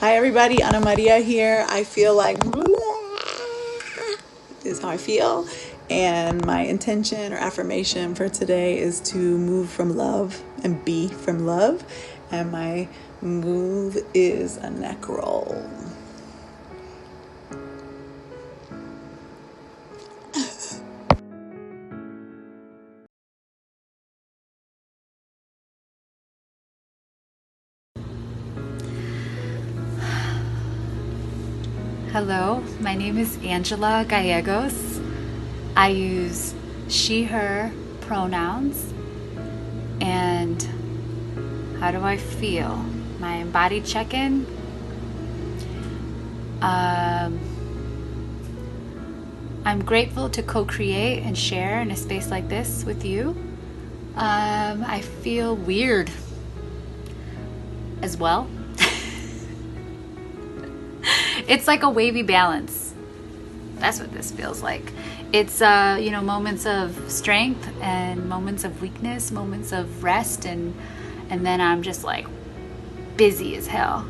Hi everybody, Ana Maria here. I feel like is how I feel, and my intention or affirmation for today is to move from love and be from love, and my move is a neck roll. Hello, my name is Angela Gallegos. I use she, her pronouns. And how do I feel? My embodied check-in. I'm grateful to co-create and share in a space like this with you. I feel weird as well. It's like a wavy balance. That's what this feels like. It's moments of strength and moments of weakness, moments of rest, and then I'm just like busy as hell.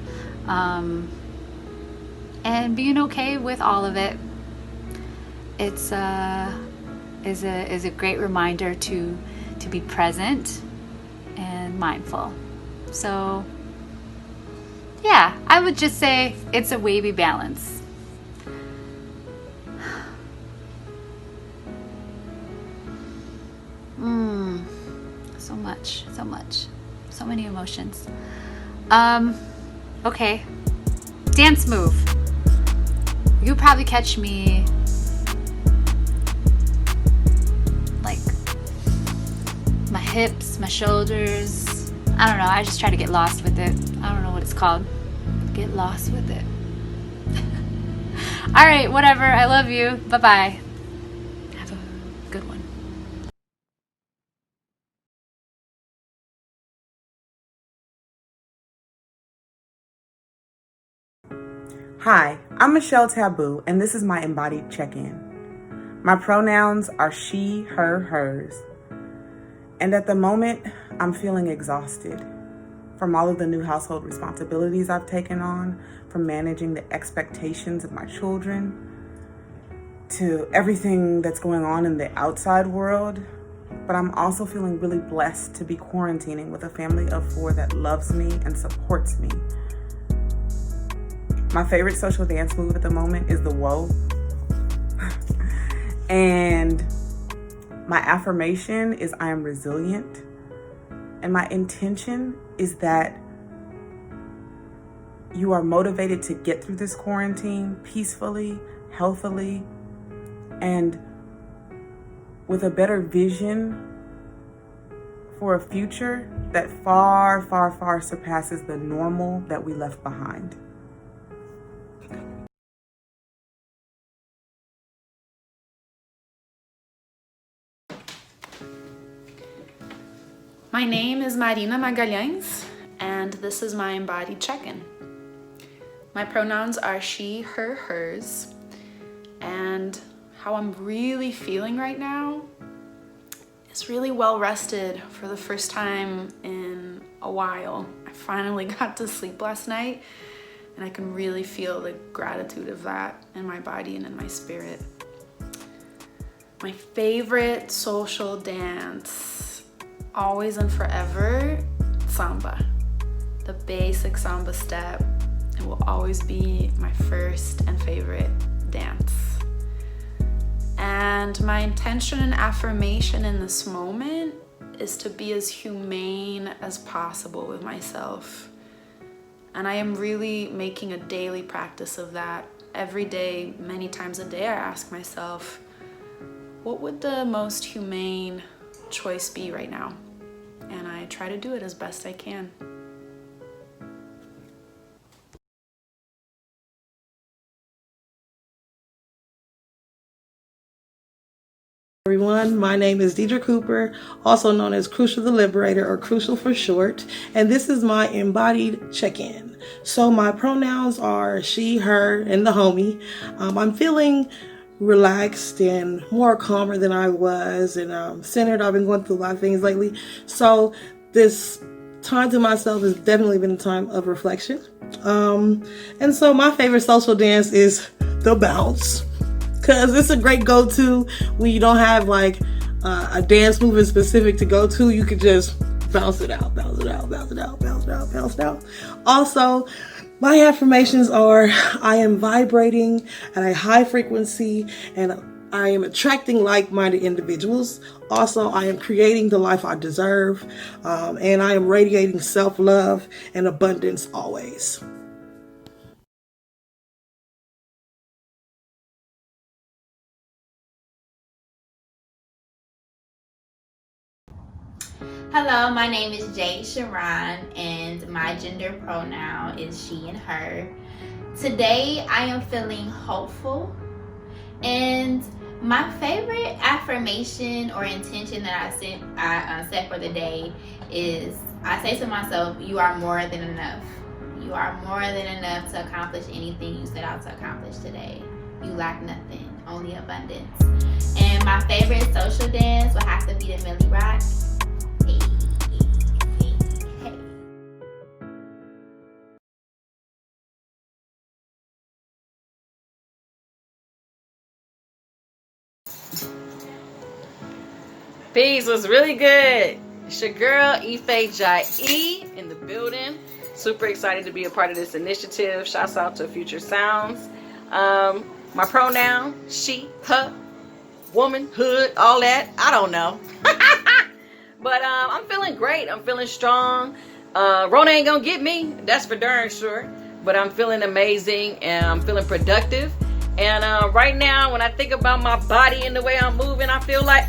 And being okay with all of it. It's is a great reminder to be present and mindful. So yeah, I would just say it's a wavy balance. So many emotions. Okay, dance move. You probably catch me like my hips, my shoulders. I don't know, I just try to get lost with it. I don't know what it's called. Get lost with it. All right, whatever. I love you. Bye-bye. Have a good one. Hi, I'm Michelle Taboo, and this is my embodied check-in. My pronouns are she, her, hers. And at the moment, I'm feeling exhausted from all of the new household responsibilities I've taken on, from managing the expectations of my children, to everything that's going on in the outside world. But I'm also feeling really blessed to be quarantining with a family of 4 that loves me and supports me. My favorite social dance move at the moment is the whoa. And my affirmation is I am resilient. And my intention is that you are motivated to get through this quarantine peacefully, healthily, and with a better vision for a future that far, far, far surpasses the normal that we left behind. My name is Marina Magalhães, and this is my embodied check-in. My pronouns are she, her, hers, and how I'm really feeling right now is really well rested for the first time in a while. I finally got to sleep last night, and I can really feel the gratitude of that in my body and in my spirit. My favorite social dance, always and forever, samba. The basic samba step. It will always be my first and favorite dance. And my intention and affirmation in this moment is to be as humane as possible with myself. And I am really making a daily practice of that. Every day, many times a day, I ask myself, what would the most humane choice be right now? And I try to do it as best I can. Everyone, my name is Deidre Cooper, also known as Crucial the Liberator, or Crucial for short, and this is my embodied check-in. So my pronouns are she, her, and the homie. I'm feeling relaxed and more calmer than I was, and centered. I've been going through a lot of things lately, so this time to myself has definitely been a time of reflection. And so my favorite social dance is the bounce, because it's a great go-to when you don't have like a dance movement specific to go to. You could just bounce it out, bounce it out, bounce it out, bounce it out, bounce it out. Also, my affirmations are: I am vibrating at a high frequency and I am attracting like-minded individuals. Also, I am creating the life I deserve, and I am radiating self-love and abundance always. Hello, my name is Jade Sharon, and my gender pronoun is she and her. Today, I am feeling hopeful, and my favorite affirmation or intention that I set for the day is, I say to myself, you are more than enough. You are more than enough to accomplish anything you set out to accomplish today. You lack nothing, only abundance. And my favorite social dance would have to be the Millie Rock. Hey, hey, hey, hey. Peace was really good. It's your girl, Ife Jai in the building. Super excited to be a part of this initiative. Shouts out to Future Sounds. My pronoun, she, her, womanhood, all that. I don't know. But I'm feeling great. I'm feeling strong. Rona ain't gonna get me. That's for darn sure. But I'm feeling amazing and I'm feeling productive. And right now, when I think about my body and the way I'm moving, I feel like,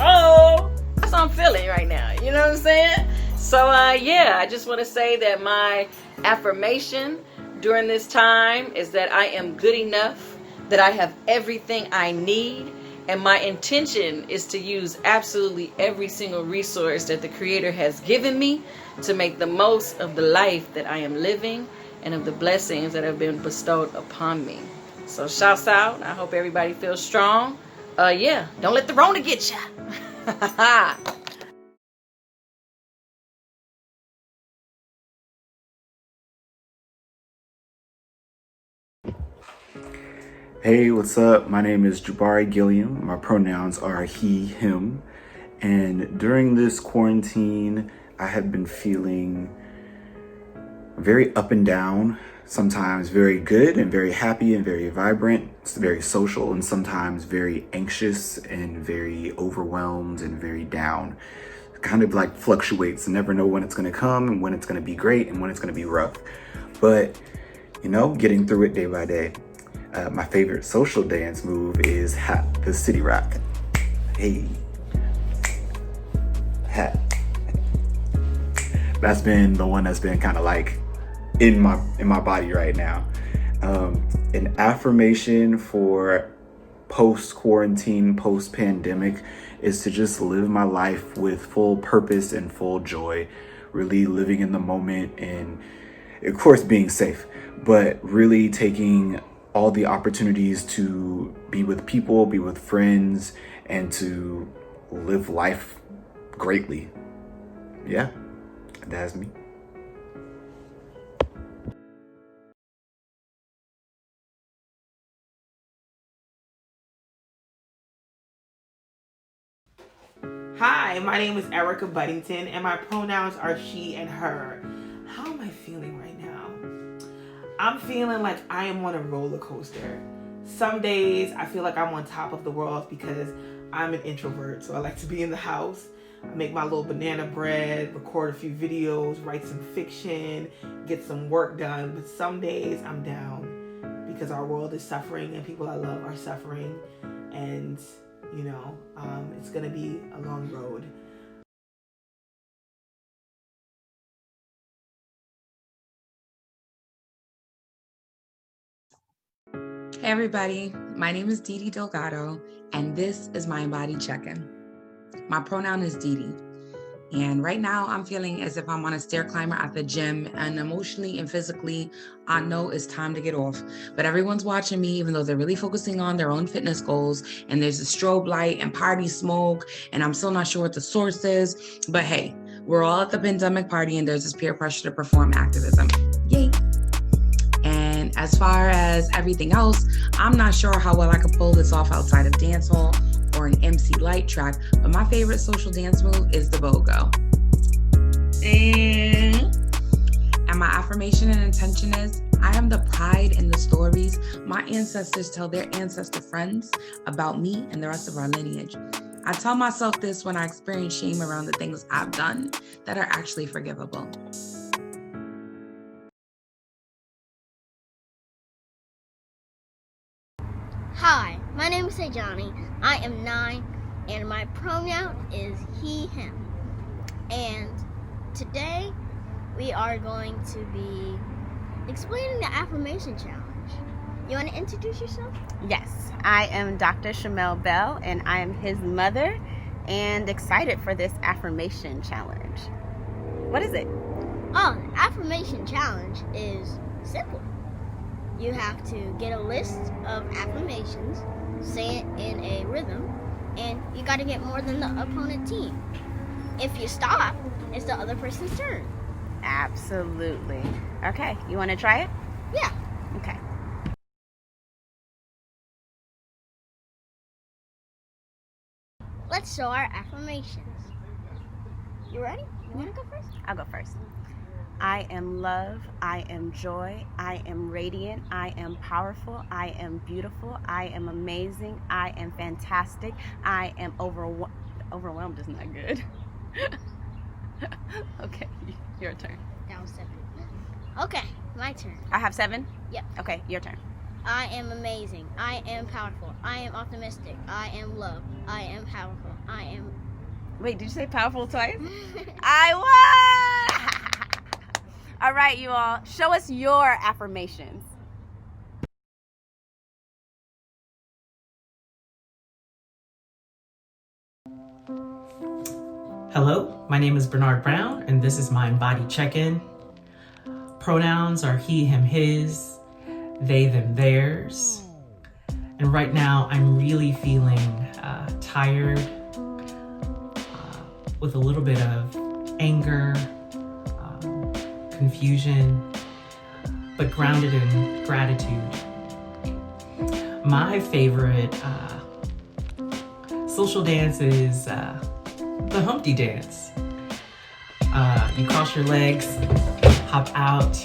oh, that's how I'm feeling right now. You know what I'm saying? So, yeah, I just want to say that my affirmation during this time is that I am good enough, that I have everything I need, and my intention is to use absolutely every single resource that the Creator has given me to make the most of the life that I am living and of the blessings that have been bestowed upon me. So shouts out. I hope everybody feels strong. Yeah, don't let the Rona get ya. Hey, what's up? My name is Jabari Gilliam. My pronouns are he, him. And during this quarantine, I have been feeling very up and down, sometimes very good and very happy and very vibrant. It's very social, and sometimes very anxious and very overwhelmed and very down. It kind of like fluctuates. I never know when it's going to come and when it's going to be great and when it's going to be rough. But, you know, getting through it day by day. My favorite social dance move is the City Rock. Hey. Hat. That's been the one that's been kind of like in my body right now. An affirmation for post-quarantine, post-pandemic is to just live my life with full purpose and full joy, really living in the moment and of course being safe, but really taking all the opportunities to be with people, be with friends, and to live life greatly. Yeah, that's me. Hi, my name is Erica Buddington, and my pronouns are she and her. How am I feeling right now? I'm feeling like I am on a roller coaster. Some days I feel like I'm on top of the world because I'm an introvert, so I like to be in the house. I make my little banana bread, record a few videos, write some fiction, get some work done. But some days I'm down because our world is suffering and people I love are suffering. And, you know, it's gonna be a long road. Hey everybody, my name is Dee Dee Delgado, and this is my embodied check-in. My pronoun is Dee Dee, and right now I'm feeling as if I'm on a stair climber at the gym, and emotionally and physically, I know it's time to get off. But everyone's watching me, even though they're really focusing on their own fitness goals, and there's a strobe light and party smoke, and I'm still not sure what the source is. But hey, We're all at the pandemic party and there's this peer pressure to perform activism. Yay. And as far as everything else, I'm not sure how well I could pull this off outside of dancehall or an MC Light track, but my favorite social dance move is the BOGO. And my affirmation and intention is, I am the pride in the stories my ancestors tell their ancestor friends about me and the rest of our lineage. I tell myself this when I experience shame around the things I've done that are actually forgivable. Hi, my name is Sejani. I am 9 and my pronoun is he, him. And today we are going to be explaining the affirmation challenge. You want to introduce yourself? Yes, I am Dr. Shamel Bell and I am his mother and excited for this affirmation challenge. What is it? Oh, the affirmation challenge is simple. You have to get a list of affirmations, say it in a rhythm, and you got to get more than the opponent team. If you stop, it's the other person's turn. Absolutely. Okay, you want to try it? Yeah. Okay. Let's show our affirmations. You ready? You want to go first? I'll go first. I am love, I am joy, I am radiant, I am powerful, I am beautiful, I am amazing, I am fantastic, I am overwhelmed is not good. Okay, your turn. That was 7. Okay, my turn. I have 7? Yep. Okay, your turn. I am amazing. I am powerful. I am optimistic. I am love. I am powerful. I am... Wait, did you say powerful twice? I won! All right, you all, show us your affirmations. Hello, my name is Bernard Brown, and this is my embodied check-in. Pronouns are he, him, his, they, them, theirs. And right now, I'm really feeling tired, with a little bit of anger, confusion, but grounded in gratitude. My favorite social dance is the Humpty dance. You cross your legs, hop out,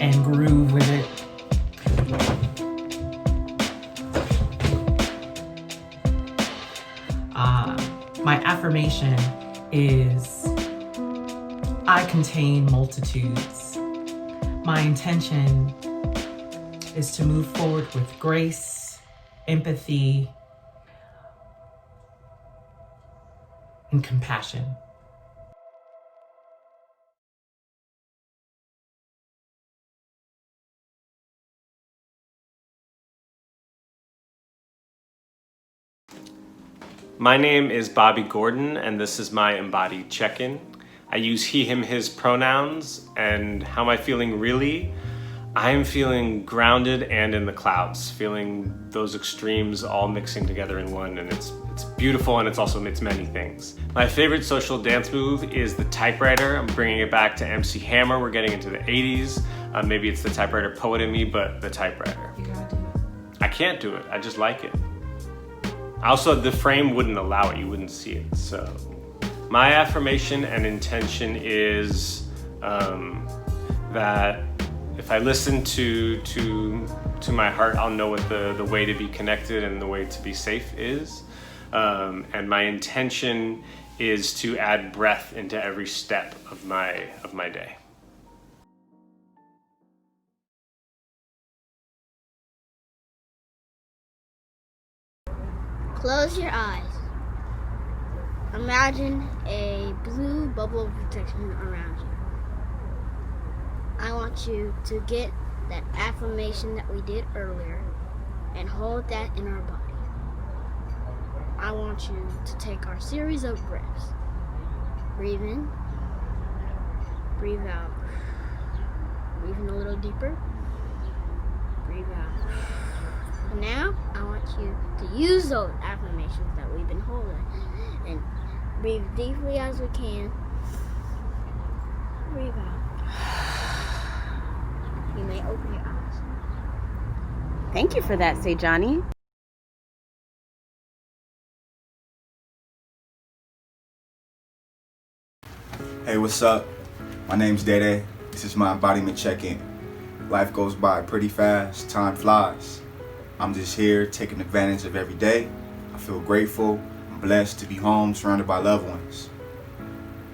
and groove with it. My affirmation is, I contain multitudes. My intention is to move forward with grace, empathy, and compassion. My name is Bobby Gordon, and this is my embodied check-in. I use he, him, his pronouns, and how am I feeling really? I am feeling grounded and in the clouds, feeling those extremes all mixing together in one, and it's beautiful, and it's many things. My favorite social dance move is the typewriter. I'm bringing it back to MC Hammer. We're getting into the 80s. Maybe it's the typewriter poet in me, but the typewriter. You gotta do it. I can't do it, I just like it. Also, the frame wouldn't allow it, you wouldn't see it, so. My affirmation and intention is that if I listen to my heart, I'll know what the way to be connected and the way to be safe is. And my intention is to add breath into every step of my day. Close your eyes. Imagine a blue bubble of protection around you. I want you to get that affirmation that we did earlier and hold that in our body. I want you to take our series of breaths. Breathe in, breathe out. Breathe in a little deeper, breathe out. And now, I want you to use those affirmations that we've been holding and breathe deeply as we can Breathe out. You may open your eyes. Thank you for that, Sejani. Hey, what's up? My name's Dede. This is my embodiment check-in. Life goes by pretty fast, time flies. I'm just here taking advantage of every day. I feel grateful. I'm blessed to be home surrounded by loved ones.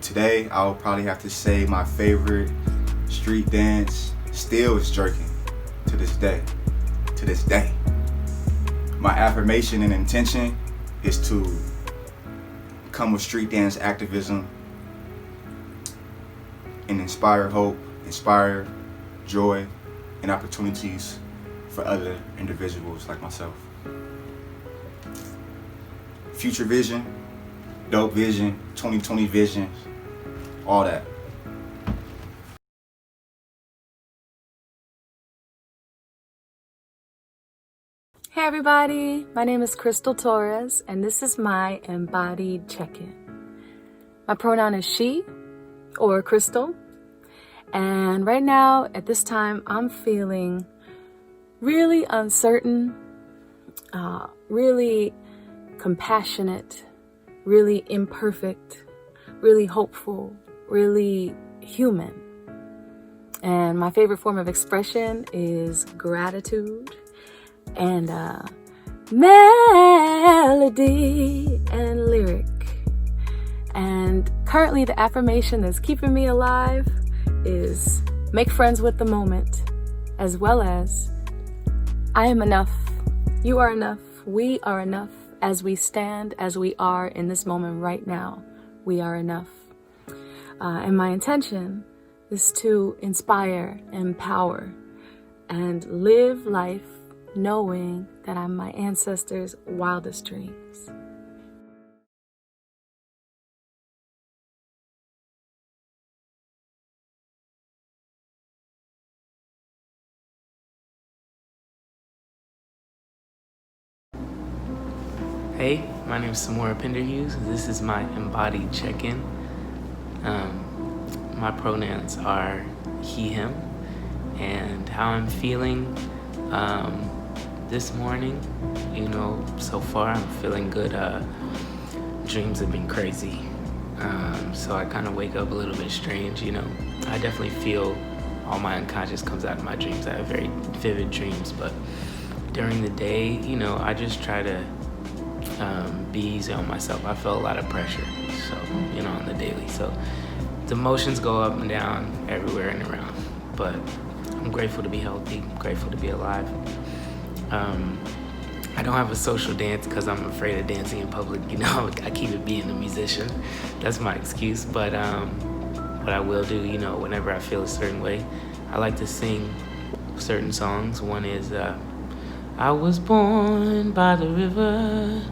Today, I'll probably have to say my favorite street dance still is jerking to this day. To this day. My affirmation and intention is to come with street dance activism and inspire hope, inspire joy, and opportunities for other individuals like myself. Future vision, dope vision, 2020 vision, all that. Hey everybody, my name is Crystal Torres, and this is my embodied check-in. My pronoun is she, or Crystal, and right now, at this time, I'm feeling really uncertain, really compassionate, really imperfect, really hopeful, really human. And my favorite form of expression is gratitude and melody and lyric. And currently the affirmation that's keeping me alive is make friends with the moment, as well as I am enough, you are enough, we are enough. As we stand, as we are in this moment right now, we are enough. And my intention is to inspire, empower, and live life knowing that I'm my ancestors' wildest dreams. Hey, my name is Samora Penderhughes. This is my embodied check-in. My pronouns are he, him, and how I'm feeling this morning, so far I'm feeling good. Dreams have been crazy, so I kind of wake up a little bit strange, I definitely feel all my unconscious comes out of my dreams. I have very vivid dreams, but during the day, I just try to be easy on myself. I feel a lot of pressure, so, on the daily. So the emotions go up and down everywhere and around, but I'm grateful to be healthy, grateful to be alive. I don't have a social dance because I'm afraid of dancing in public. I keep it being a musician. That's my excuse, but what I will do, whenever I feel a certain way, I like to sing certain songs. One is, I was born by the river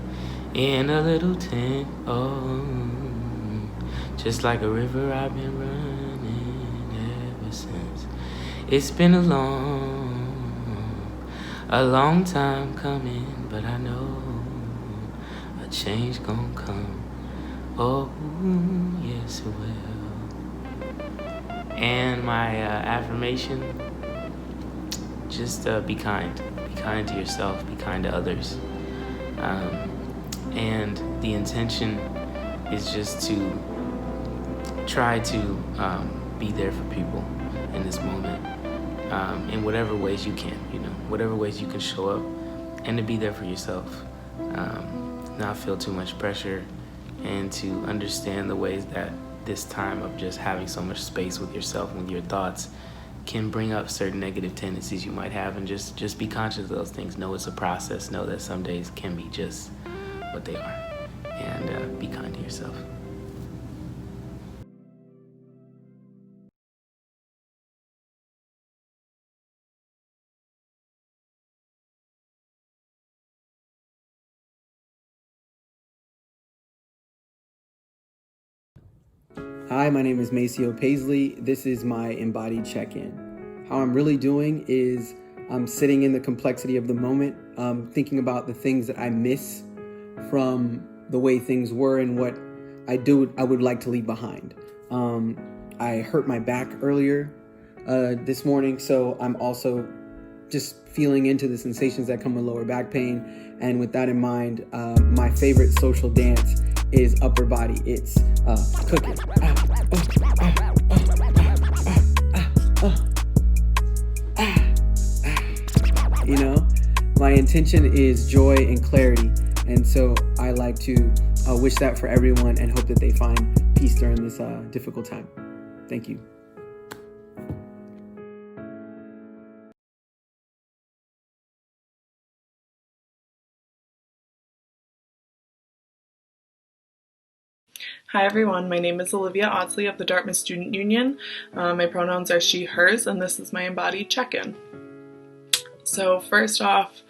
in a little tent, just like a river I've been running ever since. It's been a long time coming, but I know a change gon' come. Oh, yes it will. And my affirmation, just be kind. Be kind to yourself, be kind to others. And the intention is just to try to be there for people in this moment, in whatever ways you can, whatever ways you can show up, and to be there for yourself, not feel too much pressure, and to understand the ways that this time of just having so much space with yourself and with your thoughts can bring up certain negative tendencies you might have, and just be conscious of those things. Know it's a process. Know that some days can be just what they are, and be kind to yourself. Hi, my name is Maceo Paisley. This is my embodied check-in. How I'm really doing is I'm sitting in the complexity of the moment, thinking about the things that I miss from the way things were and what I would like to leave behind. I hurt my back earlier this morning, so I'm also just feeling into the sensations that come with lower back pain. And with that in mind, my favorite social dance is upper body. It's cooking. You know, my intention is joy and clarity, and so I like to wish that for everyone and hope that they find peace during this difficult time. Thank you. Hi everyone, my name is Olivia Audsley of the Dartmouth Student Union. My pronouns are she, hers, and this is my embodied check-in. So first off,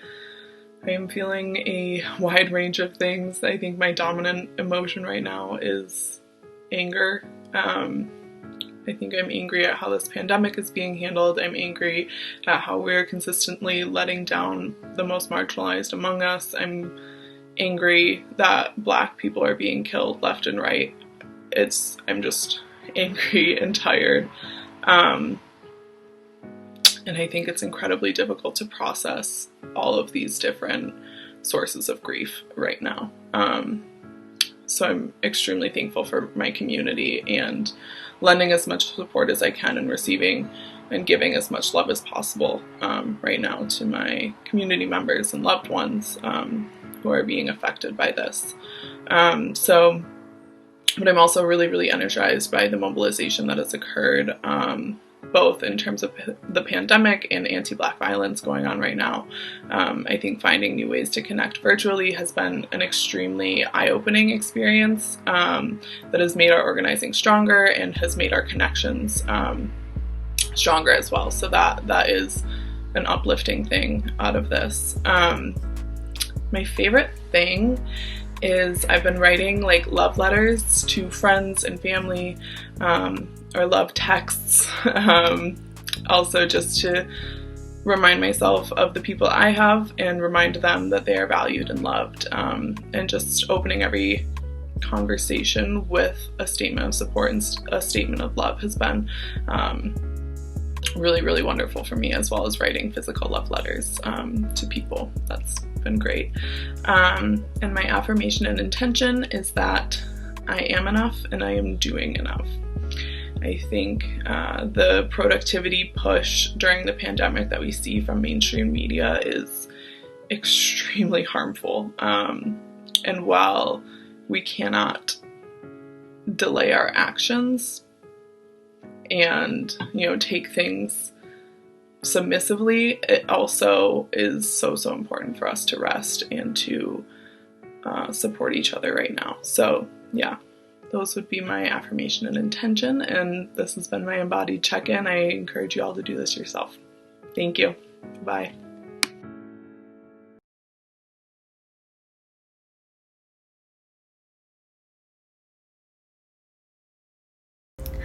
I am feeling a wide range of things. I think my dominant emotion right now is anger. I think I'm angry at how this pandemic is being handled. I'm angry at how we're consistently letting down the most marginalized among us. I'm angry that Black people are being killed left and right. I'm just angry and tired. And I think it's incredibly difficult to process all of these different sources of grief right now. So I'm extremely thankful for my community and lending as much support as I can and receiving and giving as much love as possible right now to my community members and loved ones who are being affected by this. But I'm also really, really energized by the mobilization that has occurred, both in terms of the pandemic and anti-Black violence going on right now. I think finding new ways to connect virtually has been an extremely eye-opening experience that has made our organizing stronger and has made our connections stronger as well. So that is an uplifting thing out of this. My favorite thing is I've been writing like love letters to friends and family, or love texts, also just to remind myself of the people I have and remind them that they are valued and loved, and just opening every conversation with a statement of support and a statement of love has been really, really wonderful for me, as well as writing physical love letters to people. That's been great. And my affirmation and intention is that I am enough and I am doing enough. I think the productivity push during the pandemic that we see from mainstream media is extremely harmful. And while we cannot delay our actions and, take things submissively, it also is so important for us to rest and to support each other right now. So yeah, those would be my affirmation and intention, and this has been my embodied check-in. I encourage you all to do this yourself. Thank you. Bye.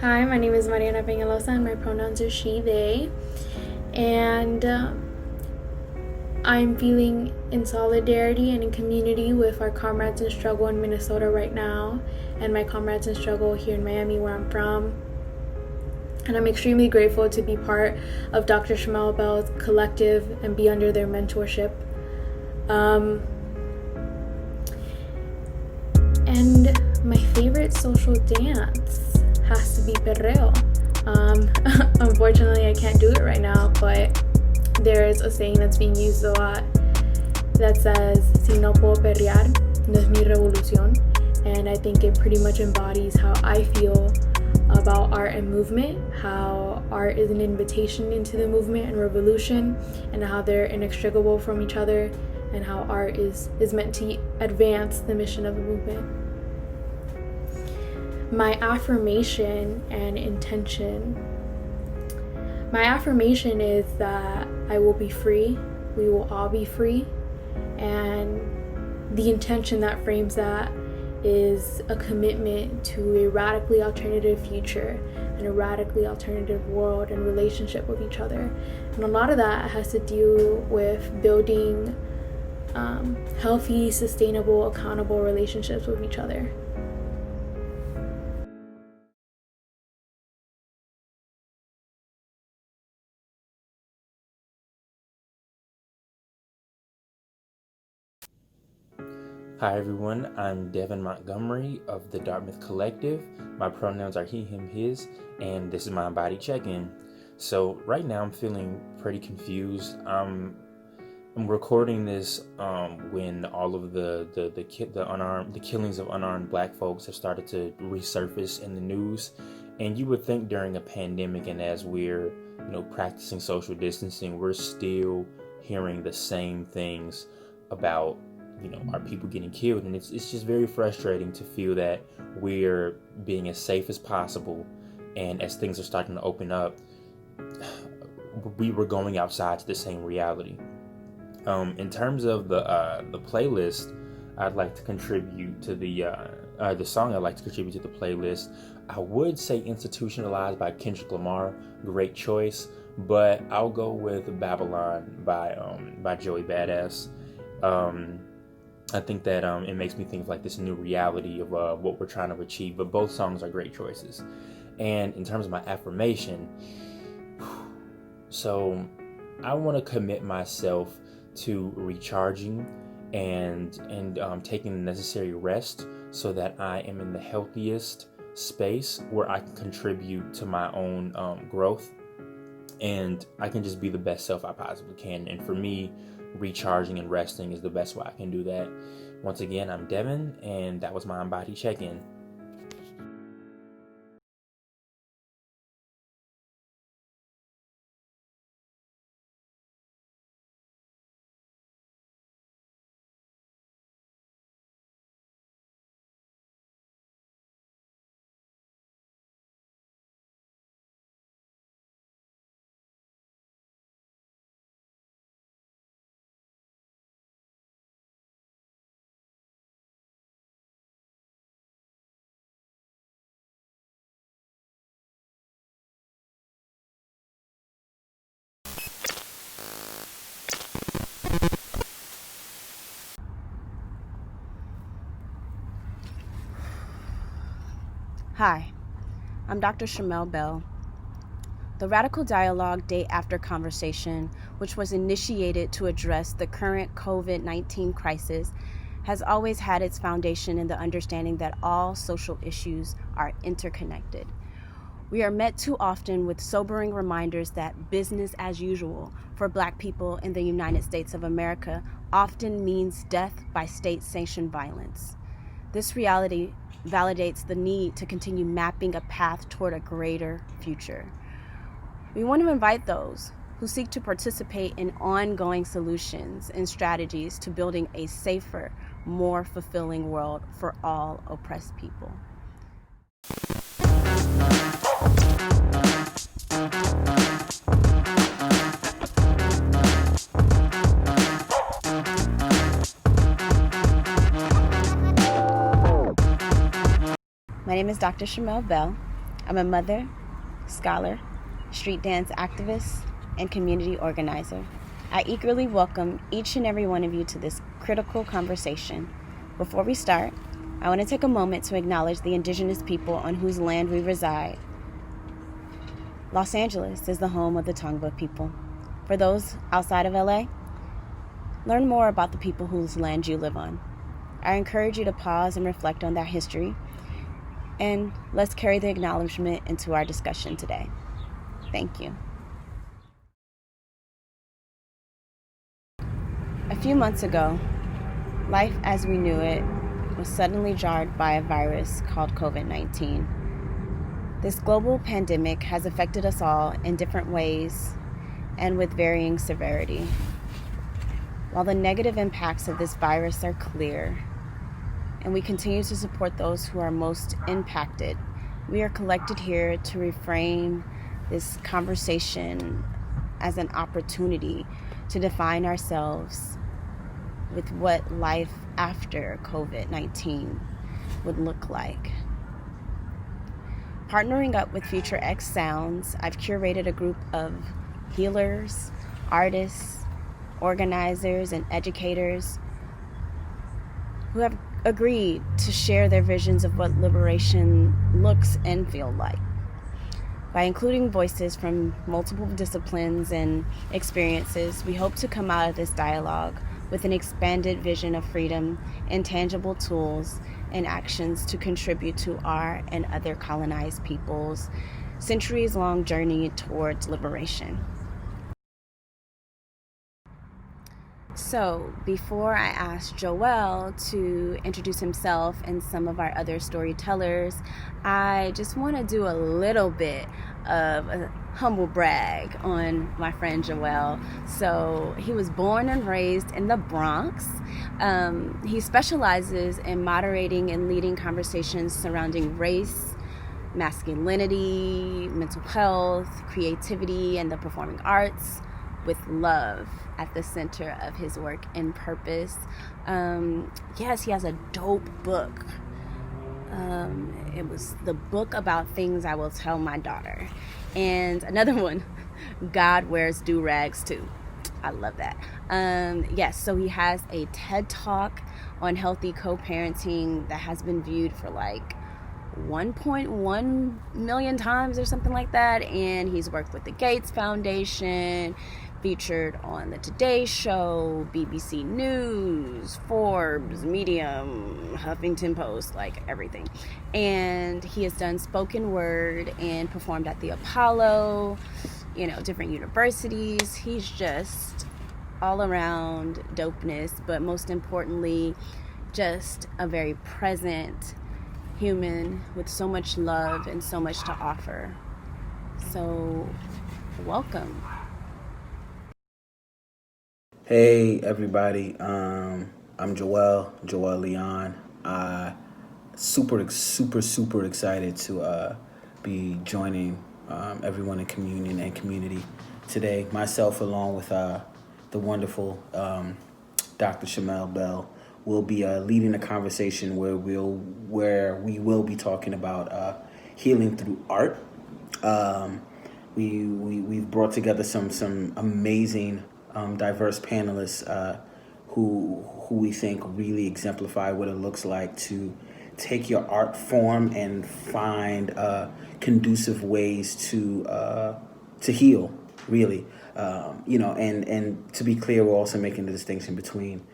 Hi, my name is Mariana Peñalosa and my pronouns are she, they, and I'm feeling in solidarity and in community with our comrades in struggle in Minnesota right now and my comrades in struggle here in Miami, where I'm from. And I'm extremely grateful to be part of Dr. Shamel Bell's collective and be under their mentorship. And my favorite social dance has to be perreo. Unfortunately, I can't do it right now, but there's a saying that's being used a lot that says, si no puedo perrear, no es mi revolución. And I think it pretty much embodies how I feel about art and movement, how art is an invitation into the movement and revolution, and how they're inextricable from each other, and how art is meant to advance the mission of the movement. My affirmation and intention. My affirmation is that I will be free, we will all be free, and the intention that frames that is a commitment to a radically alternative future and a radically alternative world and relationship with each other. And a lot of that has to do with building healthy, sustainable, accountable relationships with each other. Hi everyone, I'm Devin Montgomery of the Dartmouth Collective. My pronouns are he, him, his, and this is my body check-in. So right now I'm feeling pretty confused. I'm recording this when all of the killings of unarmed Black folks have started to resurface in the news. And you would think during a pandemic and as we're practicing social distancing, we're still hearing the same things about our people getting killed, and it's just very frustrating to feel that we're being as safe as possible, and as things are starting to open up, we were going outside to the same reality. In terms of the playlist, I'd like to contribute to the song I'd like to contribute to the playlist. I would say Institutionalized by Kendrick Lamar, great choice, but I'll go with Babylon by Joey Badass. I think that it makes me think of like this new reality of what we're trying to achieve, but both songs are great choices. And in terms of my affirmation, so I want to commit myself to recharging and taking the necessary rest so that I am in the healthiest space where I can contribute to my own growth, and I can just be the best self I possibly can. And for me, recharging and resting is the best way I can do that. Once again, I'm Devin, and that was my Body Check-In. Hi, I'm Dr. Shamel Bell. The Radical Dialogue Day After Conversation, which was initiated to address the current COVID-19 crisis, has always had its foundation in the understanding that all social issues are interconnected. We are met too often with sobering reminders that business as usual for Black people in the United States of America often means death by state-sanctioned violence. This reality validates the need to continue mapping a path toward a greater future. We want to invite those who seek to participate in ongoing solutions and strategies to building a safer, more fulfilling world for all oppressed people. My name is Dr. Shamel Bell. I'm a mother, scholar, street dance activist, and community organizer. I eagerly welcome each and every one of you to this critical conversation. Before we start, I want to take a moment to acknowledge the indigenous people on whose land we reside. Los Angeles is the home of the Tongva people. For those outside of LA, learn more about the people whose land you live on. I encourage you to pause and reflect on that history, and let's carry the acknowledgement into our discussion today. Thank you. A few months ago, life as we knew it was suddenly jarred by a virus called COVID-19. This global pandemic has affected us all in different ways and with varying severity. While the negative impacts of this virus are clear, and we continue to support those who are most impacted, we are collected here to reframe this conversation as an opportunity to define ourselves with what life after COVID-19 would look like. Partnering up with Future X Sounds, I've curated a group of healers, artists, organizers, and educators who have agreed to share their visions of what liberation looks and feels like. By including voices from multiple disciplines and experiences, we hope to come out of this dialogue with an expanded vision of freedom, intangible tools, and actions to contribute to our and other colonized peoples' centuries-long journey towards liberation. So, before I ask Joel to introduce himself and some of our other storytellers, I just want to do a little bit of a humble brag on my friend Joel. So, he was born and raised in the Bronx. He specializes in moderating and leading conversations surrounding race, masculinity, mental health, creativity, and the performing arts, with love at the center of his work and purpose. Yes, he has a dope book. It was the book about things I will tell my daughter. And another one, God Wears Do-Rags Too. I love that. Yes, so he has a TED Talk on healthy co-parenting that has been viewed for like 1.1 million times or something like that. And he's worked with the Gates Foundation, featured on the Today Show, BBC News, Forbes, Medium, Huffington Post, like everything. And he has done spoken word and performed at the Apollo, different universities. He's just all around dopeness, but most importantly, just a very present human with so much love and so much to offer. So, welcome. Hey everybody, I'm Joel Leon. Super excited to be joining everyone in communion and community today. Myself, along with the wonderful Dr. Shamel Bell, will be leading a conversation where we will be talking about healing through art. We've brought together some amazing diverse panelists who we think really exemplify what it looks like to take your art form and find conducive ways to heal, really. And to be clear, we're also making the distinction between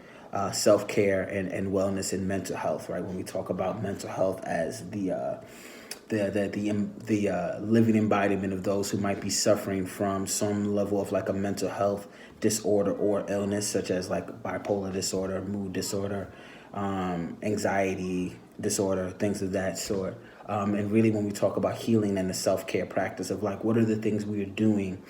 self-care and wellness and mental health, right? When we talk about mental health as the living embodiment of those who might be suffering from some level of like a mental health disorder or illness, such as like bipolar disorder, mood disorder, anxiety disorder, things of that sort. And really when we talk about healing and the self-care practice of like, what are the things we are doing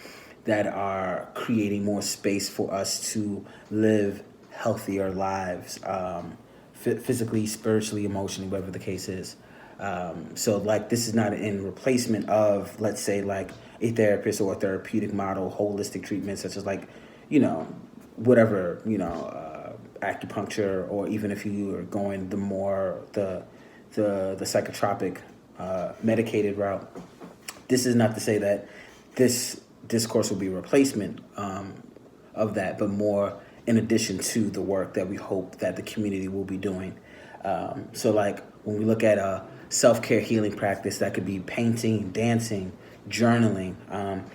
that are creating more space for us to live healthier lives, physically, spiritually, emotionally, whatever the case is. So like this is not in replacement of, let's say, like a therapist or a therapeutic model, holistic treatment such as like, whatever, acupuncture, or even if you are going the more the psychotropic medicated route. This is not to say that this discourse will be a replacement of that, but more in addition to the work that we hope that the community will be doing. So like when we look at a self-care healing practice, that could be painting, dancing, journaling.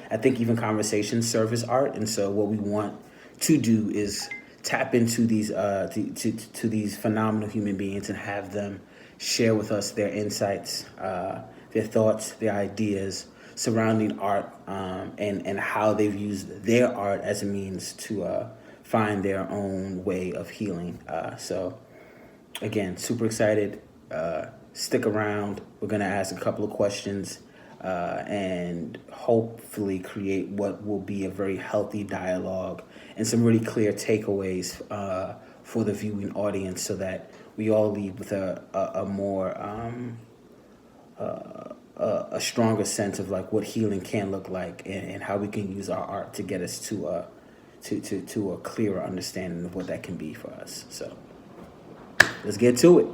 I think even conversations serve as art. And so what we want to do is tap into these to these phenomenal human beings and have them share with us their insights, their thoughts, their ideas surrounding art, and how they've used their art as a means to find their own way of healing. So again, super excited. Stick around. We're going to ask a couple of questions and hopefully create what will be a very healthy dialogue and some really clear takeaways for the viewing audience, so that we all leave with a more a stronger sense of like what healing can look like, and how we can use our art to get us to a clearer understanding of what that can be for us. So let's get to it.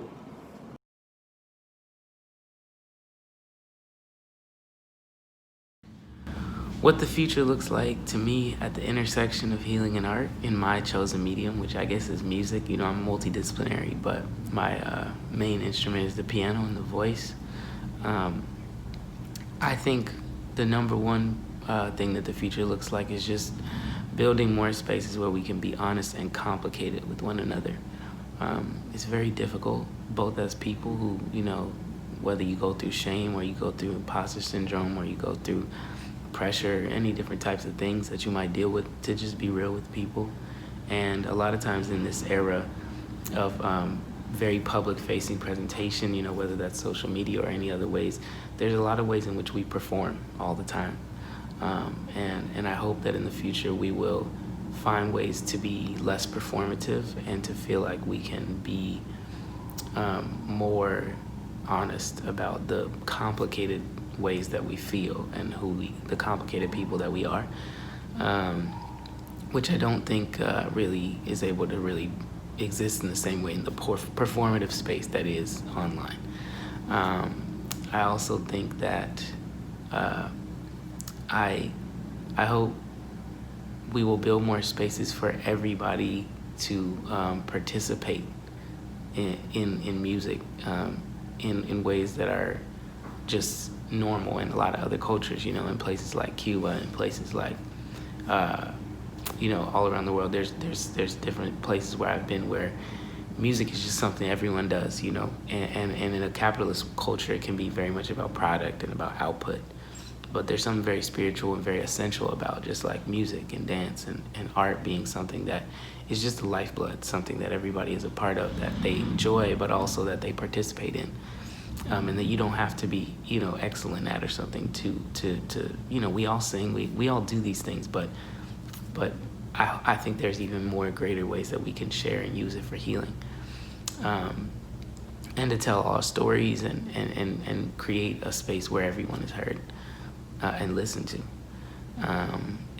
What the future looks like to me at the intersection of healing and art in my chosen medium, which I guess is music. I'm multidisciplinary, but my main instrument is the piano and the voice. I think the number one thing that the future looks like is just building more spaces where we can be honest and complicated with one another. It's very difficult, both as people who, you know, whether you go through shame or you go through imposter syndrome or you go through pressure, any different types of things that you might deal with, to just be real with people. And a lot of times in this era of very public facing presentation, you know, whether that's social media or any other ways, there's a lot of ways in which we perform all the time. And I hope that in the future we will find ways to be less performative and to feel like we can be more honest about the complicated ways that we feel and the complicated people that we are, which I don't think really is able to really exist in the same way in the performative space that is online. I also think that I hope we will build more spaces for everybody to participate in music in ways that are just normal in a lot of other cultures, you know, in places like Cuba and places like, you know, all around the world. There's different places where I've been where music is just something everyone does, you know, and in a capitalist culture, it can be very much about product and about output. But there's something very spiritual and very essential about just like music and dance and art being something that is just the lifeblood, something that everybody is a part of, that they enjoy, but also that they participate in. And that you don't have to be, you know, excellent at or something to you know, we all sing, we all do these things, but I think there's even more greater ways that we can share and use it for healing. And to tell our stories and create a space where everyone is heard and listened to.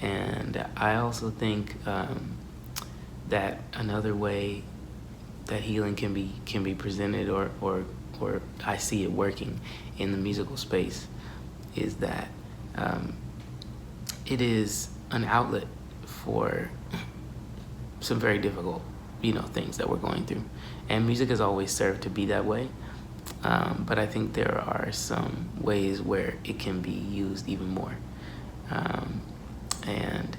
And I also think that another way that healing can be presented or I see it working in the musical space is that it is an outlet for some very difficult, you know, things that we're going through. And music has always served to be that way. But I think there are some ways where it can be used even more. And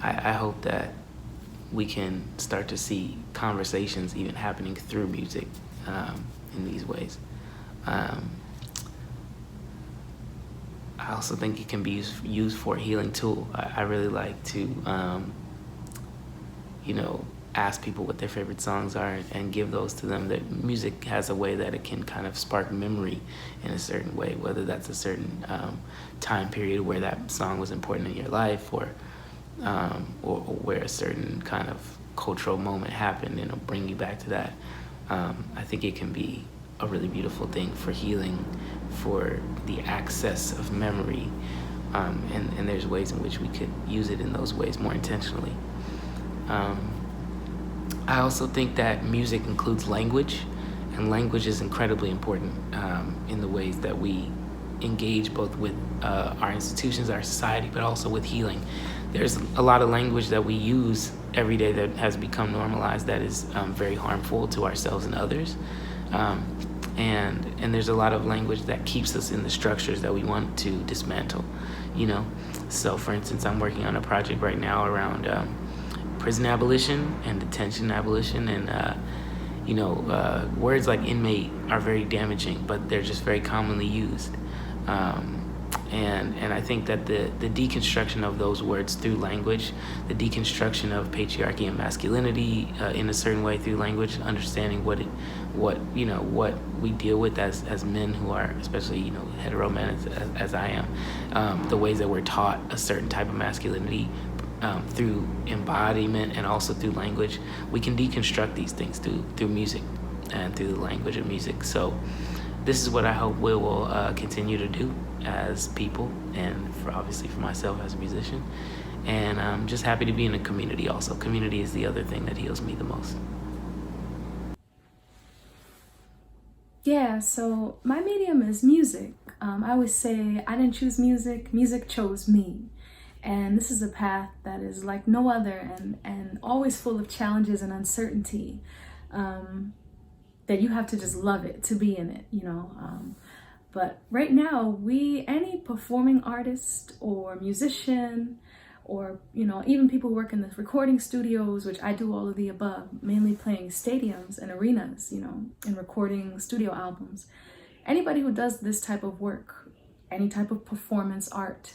I hope that we can start to see conversations even happening through music in these ways. I also think it can be used for a healing tool. I really like to, you know, ask people what their favorite songs are and give those to them. That music has a way that it can kind of spark memory in a certain way, whether that's a certain time period where that song was important in your life, or where a certain kind of cultural moment happened, and it'll bring you back to that. I think it can be a really beautiful thing for healing, for the access of memory, and there's ways in which we could use it in those ways more intentionally. I also think that music includes language, and language is incredibly important in the ways that we engage both with our institutions, our society, but also with healing. There's a lot of language that we use every day that has become normalized that is very harmful to ourselves and others. And there's a lot of language that keeps us in the structures that we want to dismantle, you know? So for instance, I'm working on a project right now around prison abolition and detention abolition, and you know, words like inmate are very damaging, but they're just very commonly used. And I think that the deconstruction of those words through language, the deconstruction of patriarchy and masculinity in a certain way through language, understanding what we deal with as men who are, especially, you know, hetero men as I am, the ways that we're taught a certain type of masculinity through embodiment and also through language. We can deconstruct these things through music and through the language of music. So this is what I hope we will continue to do as people, and obviously for myself as a musician. And I'm just happy to be in a community also. Community is the other thing that heals me the most. Yeah, so my medium is music. I always say I didn't choose music, music chose me. And this is a path that is like no other, and always full of challenges and uncertainty, that you have to just love it to be in it, you know. But right now, any performing artist or musician or, you know, even people who work in the recording studios, which I do all of the above, mainly playing stadiums and arenas, you know, and recording studio albums. Anybody who does this type of work, any type of performance art,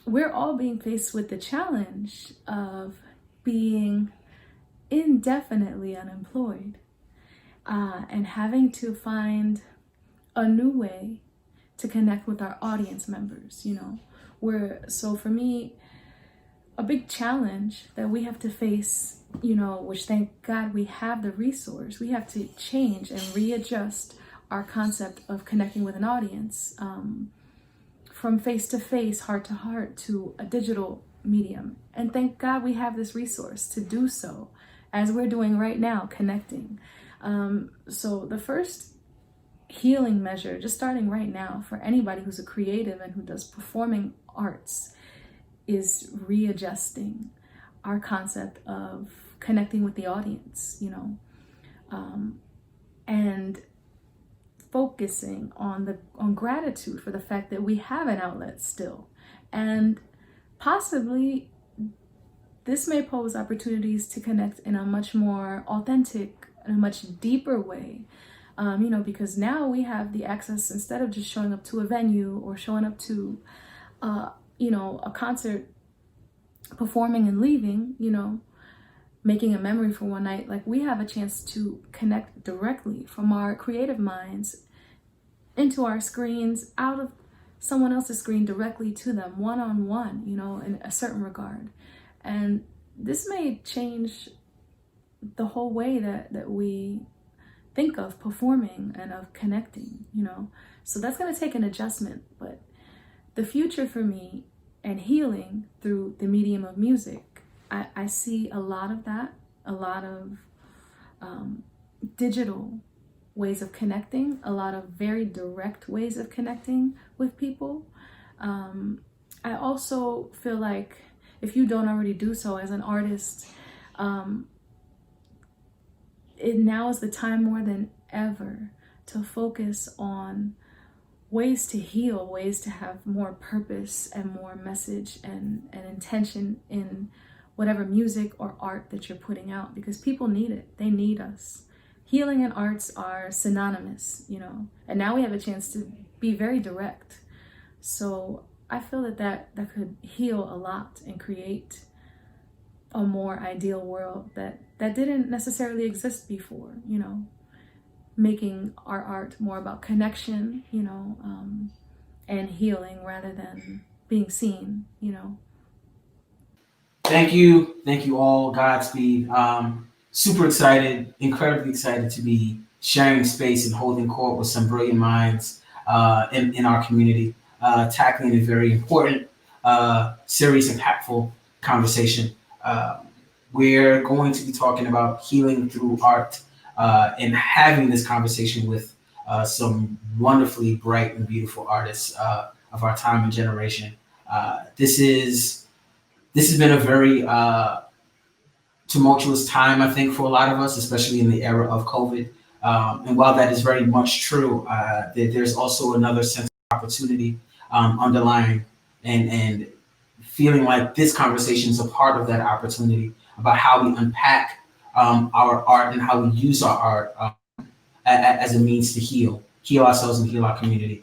we're all being faced with the challenge of being indefinitely unemployed, and having to find a new way to connect with our audience members, you know. So for me, a big challenge that we have to face, you know, which thank God we have the resource, we have to change and readjust our concept of connecting with an audience, from face to face, heart to heart, to a digital medium. And thank God we have this resource to do so, as we're doing right now, connecting. So the first healing measure, just starting right now for anybody who's a creative and who does performing arts, is readjusting our concept of connecting with the audience, you know, and focusing on gratitude for the fact that we have an outlet still. And possibly this may pose opportunities to connect in a much more authentic and a much deeper way, you know, because now we have the access, instead of just showing up to a venue or showing up to, you know, a concert, performing and leaving, you know, making a memory for one night. Like, we have a chance to connect directly from our creative minds into our screens, out of someone else's screen, directly to them, one-on-one, you know, in a certain regard. And this may change the whole way that we think of performing and of connecting, you know. So that's going to take an adjustment. But the future for me, and healing through the medium of music, I see a lot of that, a lot of digital ways of connecting, a lot of very direct ways of connecting with people. I also feel like, if you don't already do so as an artist, it now is the time more than ever to focus on ways to heal, ways to have more purpose and more message and intention in whatever music or art that you're putting out, because people need it. They need us. Healing and arts are synonymous, you know, and now we have a chance to be very direct. So I feel that could heal a lot and create a more ideal world that didn't necessarily exist before, you know, making our art more about connection, you know, and healing rather than being seen, you know. Thank you all. Godspeed. Super excited, incredibly excited to be sharing space and holding court with some brilliant minds in our community, tackling a very important, serious, impactful conversation. We're going to be talking about healing through art, and having this conversation with some wonderfully bright and beautiful artists of our time and generation. This has been a very tumultuous time, I think, for a lot of us, especially in the era of COVID. And while that is very much true, there's also another sense of opportunity underlying, and feeling like this conversation is a part of that opportunity about how we unpack our art and how we use our art as a means to heal ourselves and heal our community.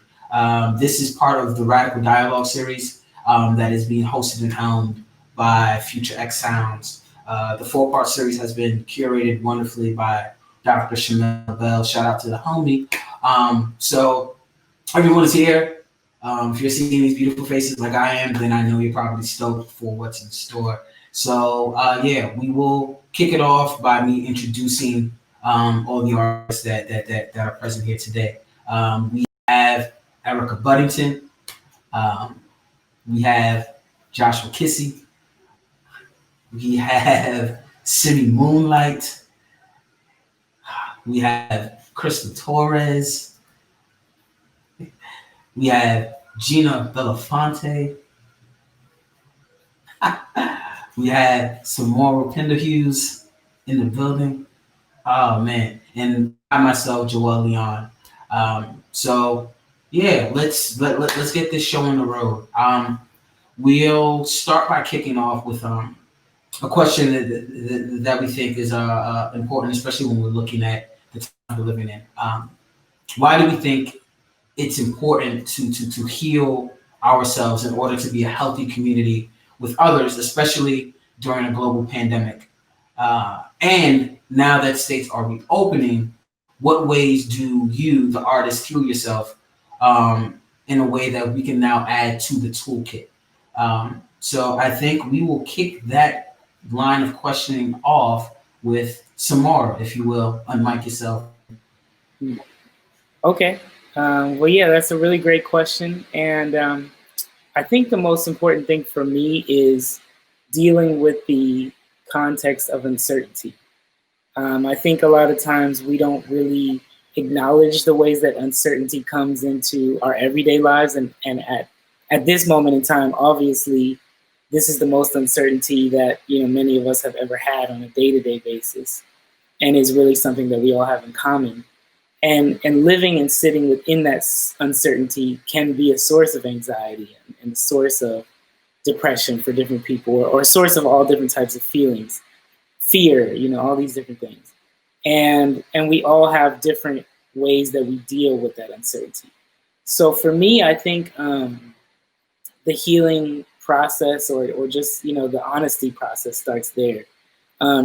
This is part of the Radical Dialogue series that is being hosted and helmed by Future X Sounds. The 4-part series has been curated wonderfully by Dr. Shamel Bell. Shout out to the homie. So everyone is here. If you're seeing these beautiful faces like I am, then I know you're probably stoked for what's in store. So yeah, we will kick it off by me introducing all the artists that are present here today. We have Erica Buddington. We have Joshua Kissy. We have Simi Moonlight. We have Crystal Torres. We have Gina Belafonte. We have Samora Penderhughes in the building. Oh man, and I myself, Joel Leon. So yeah, let's get this show on the road. we'll start by kicking off with a question that we think is important, especially when we're looking at the time we're living in. Why do we think it's important to heal ourselves in order to be a healthy community with others, especially during a global pandemic? And now that states are reopening, what ways do you, the artist, heal yourself in a way that we can now add to the toolkit? So I think we will kick that line of questioning off with Samara, if you will, unmic yourself. Okay. Well, yeah, that's a really great question. And I think the most important thing for me is dealing with the context of uncertainty. I think a lot of times we don't really acknowledge the ways that uncertainty comes into our everyday lives. And at this moment in time, obviously, this is the most uncertainty that many of us have ever had on a day-to-day basis, and is really something that we all have in common. And living and sitting within that uncertainty can be a source of anxiety and a source of depression for different people, or a source of all different types of feelings, fear, all these different things. And we all have different ways that we deal with that uncertainty. So for me, I think the healing process, or just, the honesty process starts there.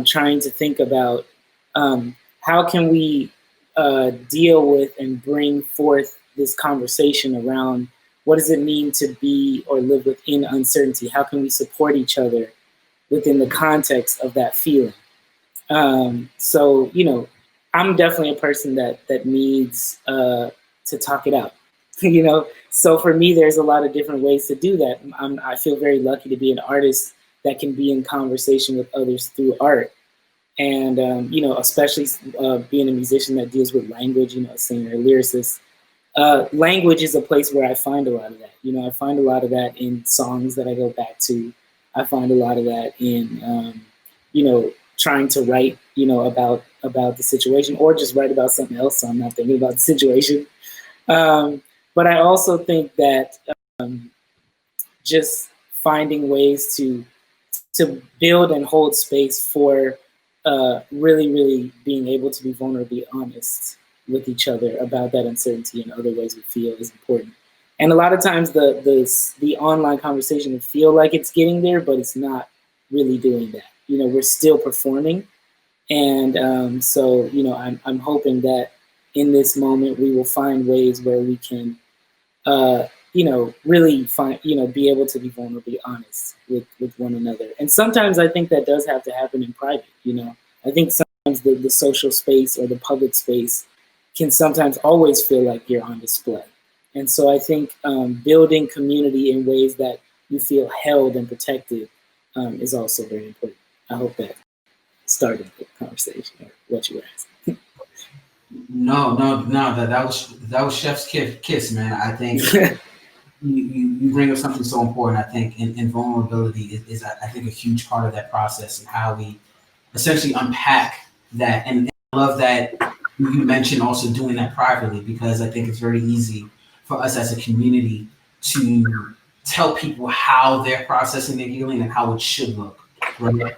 Trying to think about how can we deal with and bring forth this conversation around what does it mean to be or live within uncertainty? How can we support each other within the context of that feeling? So, I'm definitely a person that needs to talk it out, So for me, there's a lot of different ways to do that. I feel very lucky to be an artist that can be in conversation with others through art. And, especially being a musician that deals with language, a singer, a lyricist, language is a place where I find a lot of that. I find a lot of that in songs that I go back to. I find a lot of that in, trying to write, about the situation, or just write about something else so I'm not thinking about the situation. But I also think that just finding ways to build and hold space for really, really being able to be vulnerably honest with each other about that uncertainty and other ways we feel is important. And a lot of times the online conversation will feel like it's getting there, but it's not really doing that. We're still performing. And so, I'm hoping that in this moment we will find ways where we can, really find, be able to be vulnerably honest with one another. And sometimes I think that does have to happen in private. I think sometimes the social space or the public space can sometimes always feel like you're on display. And so I think building community in ways that you feel held and protected is also very important. I hope that started the conversation or what you were asking. No, that was Chef's kiss, man. I think you bring up something so important. I think in vulnerability is I think a huge part of that process, and how we essentially unpack that. And I love that you mentioned also doing that privately, because I think it's very easy for us as a community to tell people how they're processing their healing and how it should look, right?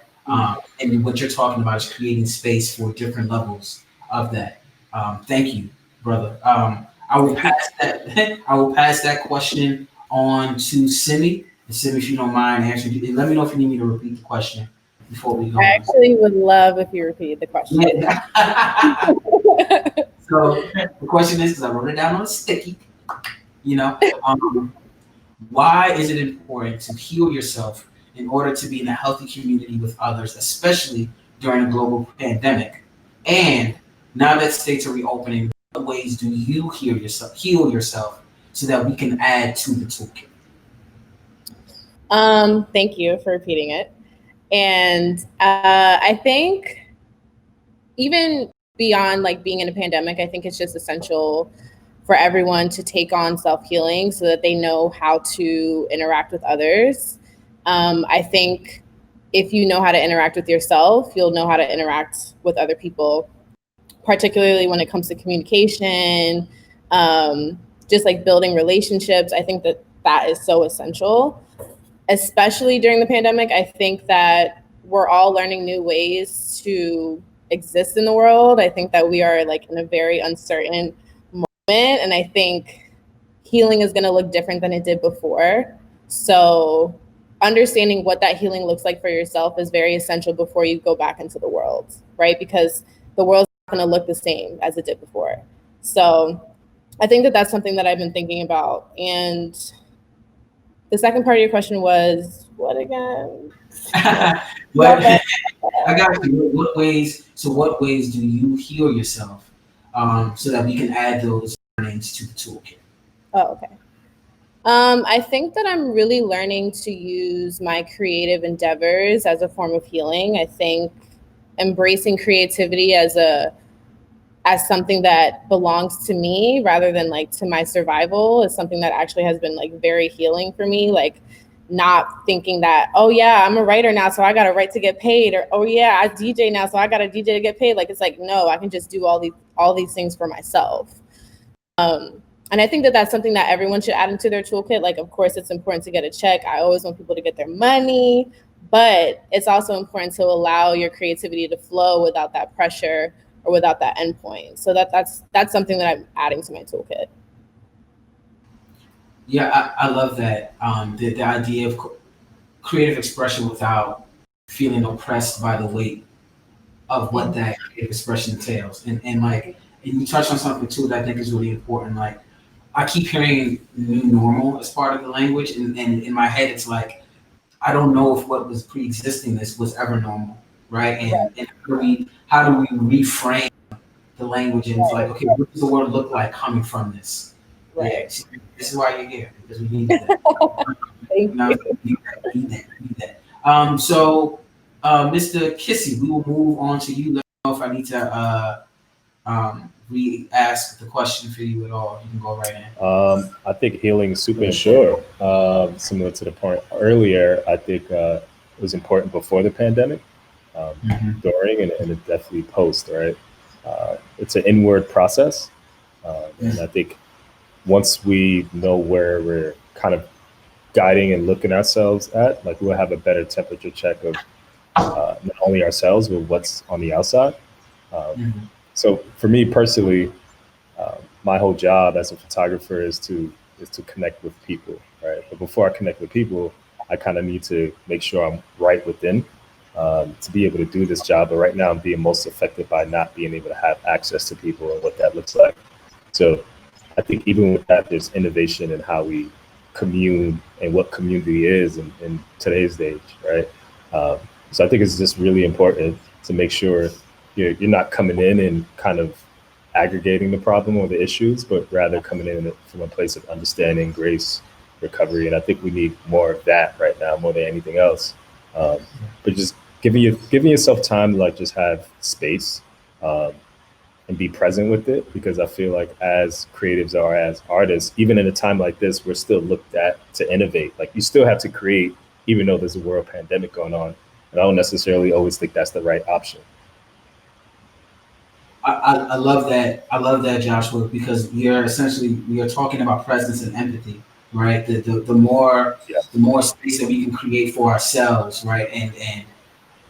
And what you're talking about is creating space for different levels of that. Thank you, brother. I will pass that question on to Simi. And Simi, if you don't mind answering, let me know if you need me to repeat the question before we go. I actually would love if you repeated the question. Yeah. So the question is, because I wrote it down on a sticky, why is it important to heal yourself in order to be in a healthy community with others, especially during a global pandemic? And now that states are reopening, what ways do you heal yourself so that we can add to the toolkit? Thank you for repeating it. And I think even beyond like being in a pandemic, I think it's just essential for everyone to take on self-healing so that they know how to interact with others. I think if you know how to interact with yourself, you'll know how to interact with other people, particularly when it comes to communication, just like building relationships. I think that is so essential. especially during the pandemic, I think that we're all learning new ways to exist in the world. I think that we are like in a very uncertain moment, and I think healing is going to look different than it did before. So understanding what that healing looks like for yourself is very essential before you go back into the world, right? Because the world's not going to look the same as it did before. So I think that that's something that I've been thinking about. And the second part of your question was what again? What, I got you. What ways do you heal yourself so that we can add those learnings to the toolkit? Oh, okay. I think that I'm really learning to use my creative endeavors as a form of healing. I think embracing creativity as something that belongs to me rather than like to my survival is something that actually has been like very healing for me. Like not thinking that, oh yeah, I'm a writer now, so I got to write to get paid, or oh yeah, I DJ now, so I got to DJ to get paid. Like it's like, no, I can just do all these things for myself. And I think that that's something that everyone should add into their toolkit. Like, of course, it's important to get a check. I always want people to get their money, but it's also important to allow your creativity to flow without that pressure or without that endpoint. So that's something that I'm adding to my toolkit. Yeah, I love that. The idea of creative expression without feeling oppressed by the weight of what that creative expression entails. And you touched on something too that I think is really important. Like, I keep hearing new normal as part of the language, and in my head, it's like, I don't know if what was pre-existing this was ever normal, right? And how do we reframe the language? And it's like, okay, what does the word look like coming from this? Right. Yeah, see, this is why you're here, because we need that. Thank you. Need that. So, Mr. Kissy, we will move on to you. Let me know if I need to re-ask the question for you at all. You can go right in. I think healing is super important. Similar to the point earlier, I think it was important before the pandemic, during, and definitely post, right? It's an inward process. And I think once we know where we're kind of guiding and looking ourselves at, like we'll have a better temperature check of not only ourselves, but what's on the outside. So for me personally, my whole job as a photographer is to connect with people, right? But before I connect with people, I kind of need to make sure I'm right within to be able to do this job. But right now, I'm being most affected by not being able to have access to people and what that looks like. So I think even with that, there's innovation in how we commune and what community is in today's age, right? So I think it's just really important to make sure you're not coming in and kind of aggregating the problem or the issues, but rather coming in from a place of understanding, grace, recovery. And I think we need more of that right now, more than anything else. But just giving yourself time to like just have space and be present with it, because I feel like as creatives or as artists, even in a time like this, we're still looked at to innovate. Like you still have to create, even though there's a world pandemic going on. And I don't necessarily always think that's the right option. I love that. I love that, Joshua, because we are talking about presence and empathy, right? The more space that we can create for ourselves, right?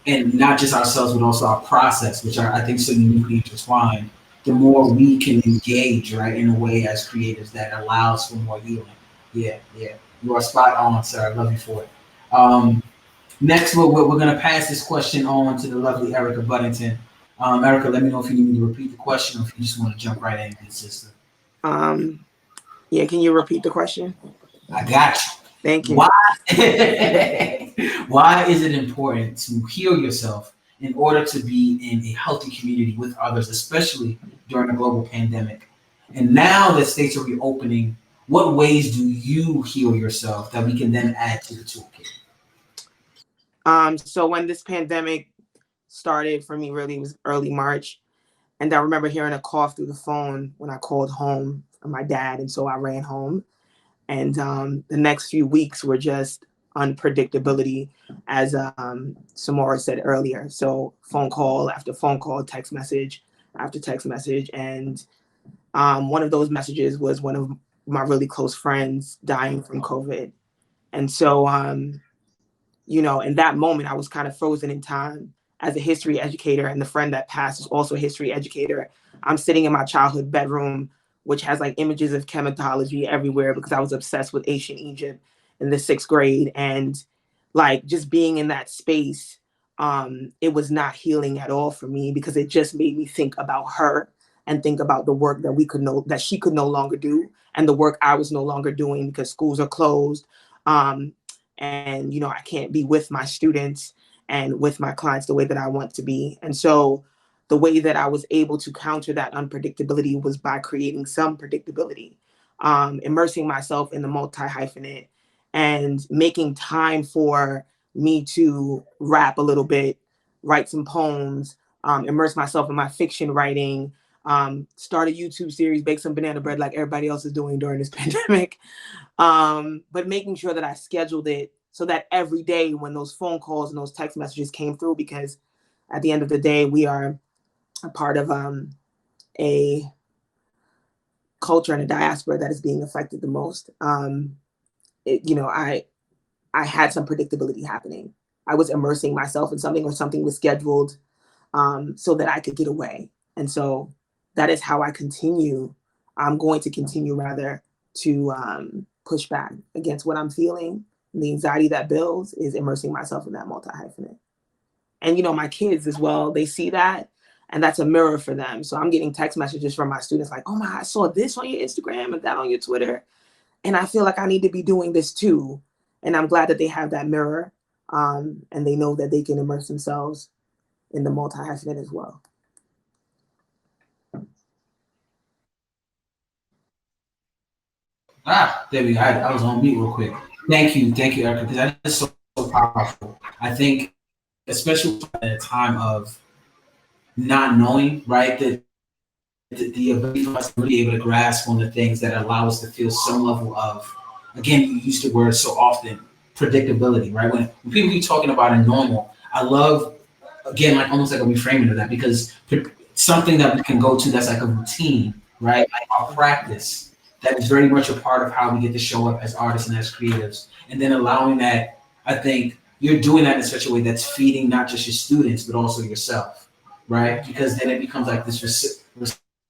And not just ourselves, but also our process, which are, I think, so uniquely intertwined. The more we can engage, right, in a way as creatives that allows for more healing. Yeah. You are spot on, sir. I love you for it. Next, we're going to pass this question on to the lovely Erica Buddington. Erica, let me know if you need me to repeat the question or if you just want to jump right in, good sister. Yeah, can you repeat the question? I got you. Thank you. Why is it important to heal yourself in order to be in a healthy community with others, especially during a global pandemic? And now that states are reopening, what ways do you heal yourself that we can then add to the toolkit? So when this pandemic started for me, really, it was early March. And I remember hearing a cough through the phone when I called home from my dad. And so I ran home. And the next few weeks were just unpredictability, as Samora said earlier. So phone call after phone call, text message after text message. And one of those messages was one of my really close friends dying from COVID. And so you know, in that moment, I was kind of frozen in time as a history educator, and the friend that passed is also a history educator. I'm sitting in my childhood bedroom, which has like images of chematology everywhere because I was obsessed with ancient Egypt in the 6th grade. And like just being in that space, it was not healing at all for me because it just made me think about her and think about the work that she could no longer do, and the work I was no longer doing because schools are closed. And, you know, I can't be with my students and with my clients the way that I want to be. And so the way that I was able to counter that unpredictability was by creating some predictability, immersing myself in the multi-hyphenate and making time for me to rap a little bit, write some poems, immerse myself in my fiction writing, start a YouTube series, bake some banana bread like everybody else is doing during this pandemic. But making sure that I scheduled it so that every day when those phone calls and those text messages came through, because at the end of the day, we are a part of a culture and a diaspora that is being affected the most. You know, I had some predictability happening. I was immersing myself in something, or something was scheduled so that I could get away. And so that is how I'm going to continue rather to push back against what I'm feeling. And the anxiety that builds is immersing myself in that multi-hyphenate. And, you know, my kids as well, they see that, and that's a mirror for them. So I'm getting text messages from my students like, oh my, I saw this on your Instagram and that on your Twitter. And I feel like I need to be doing this too. And I'm glad that they have that mirror, and they know that they can immerse themselves in the multi-hyphenate as well. There we go. I was on mute real quick. Thank you, Erica, because that is so powerful. I think, especially at a time of not knowing, right, that the ability for us to be able to grasp on the things that allow us to feel some level of, again, you use the word so often, predictability, right? When people be talking about a normal, I love, again, like almost like a reframing of that, because something that we can go to that's like a routine, right? Like our practice, that is very much a part of how we get to show up as artists and as creatives. And then allowing that, I think you're doing that in such a way that's feeding not just your students, but also yourself, right? Because then it becomes like this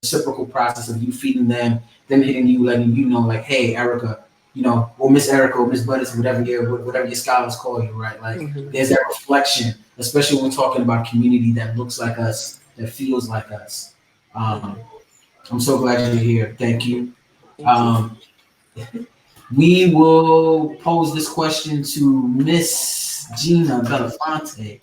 reciprocal process of you feeding them hitting you, letting you know, like, hey, Erica, you know, or Miss Erica or Miss Butters, whatever your scholars call you, right? Like, there's that reflection, especially when we're talking about community that looks like us, that feels like us. I'm so glad you're here. Thank you. We will pose this question to Miss Gina Belafonte.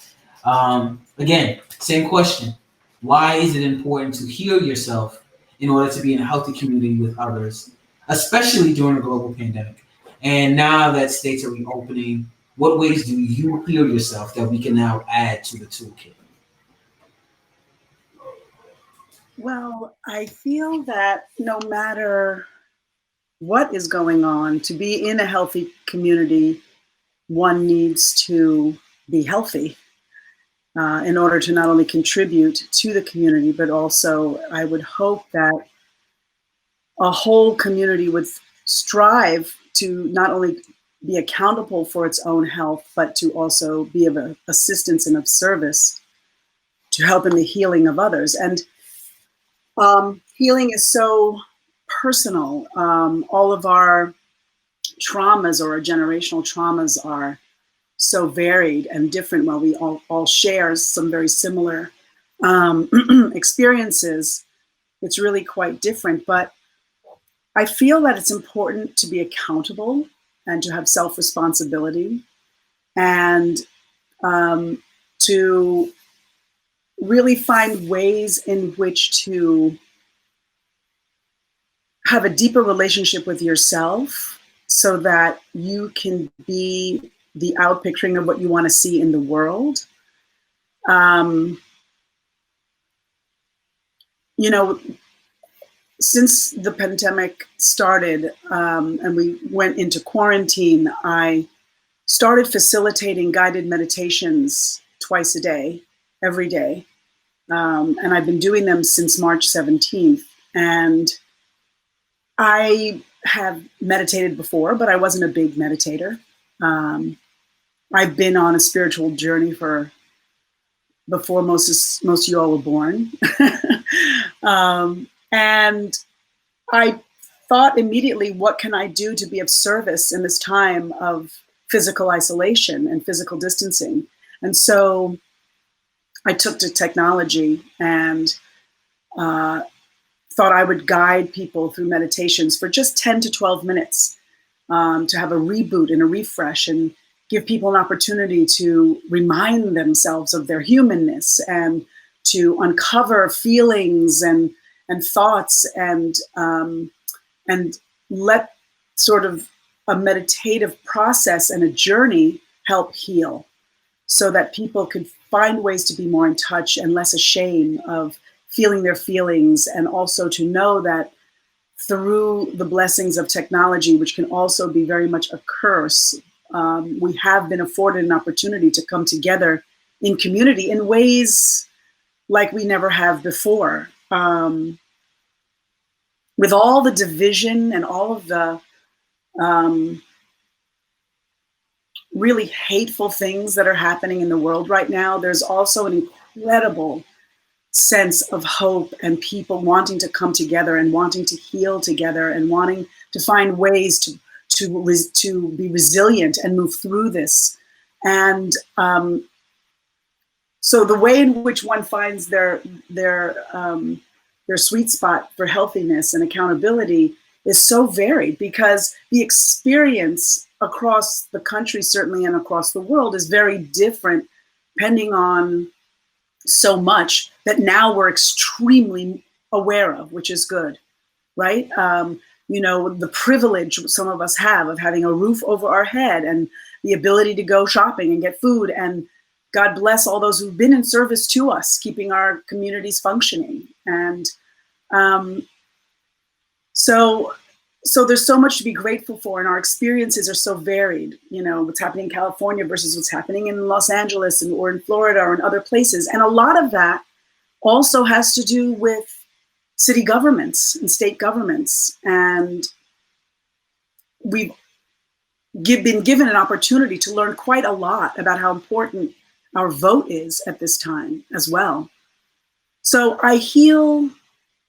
Again, same question. Why is it important to heal yourself in order to be in a healthy community with others, especially during a global pandemic? And now that states are reopening, what ways do you heal yourself that we can now add to the toolkit? Well, I feel that no matter what is going on, to be in a healthy community, one needs to be healthy in order to not only contribute to the community, but also I would hope that a whole community would strive to not only be accountable for its own health, but to also be of assistance and of service to help in the healing of others. And healing is so personal. All of our traumas or our generational traumas are so varied and different, while we all share some very similar experiences. It's really quite different, but I feel that it's important to be accountable and to have self-responsibility, and to really find ways in which to have a deeper relationship with yourself so that you can be the outpicturing of what you want to see in the world. You know, since the pandemic started and we went into quarantine, I started facilitating guided meditations twice a day, every day. And I've been doing them since March 17th. And I have meditated before, but I wasn't a big meditator. I've been on a spiritual journey for before most of you all were born. And I thought immediately, what can I do to be of service in this time of physical isolation and physical distancing? And so I took to technology and thought I would guide people through meditations for just 10 to 12 minutes to have a reboot and a refresh and give people an opportunity to remind themselves of their humanness and to uncover feelings and thoughts and let sort of a meditative process and a journey help heal, so that people could find ways to be more in touch and less ashamed of feeling their feelings, and also to know that through the blessings of technology, which can also be very much a curse, we have been afforded an opportunity to come together in community in ways like we never have before. With all the division and all of the really hateful things that are happening in the world right now, there's also an incredible sense of hope and people wanting to come together and wanting to heal together and wanting to find ways to be resilient and move through this. And so the way in which one finds their sweet spot for healthiness and accountability is so varied, because the experience across the country, certainly, and across the world is very different, depending on so much that now we're extremely aware of, which is good, right? You know, the privilege some of us have of having a roof over our head and the ability to go shopping and get food, and God bless all those who've been in service to us, keeping our communities functioning. And so there's so much to be grateful for, and our experiences are so varied. You know, what's happening in California versus what's happening in Los Angeles or in Florida or in other places. And a lot of that also has to do with city governments and state governments. And we've been given an opportunity to learn quite a lot about how important our vote is at this time as well. So I heal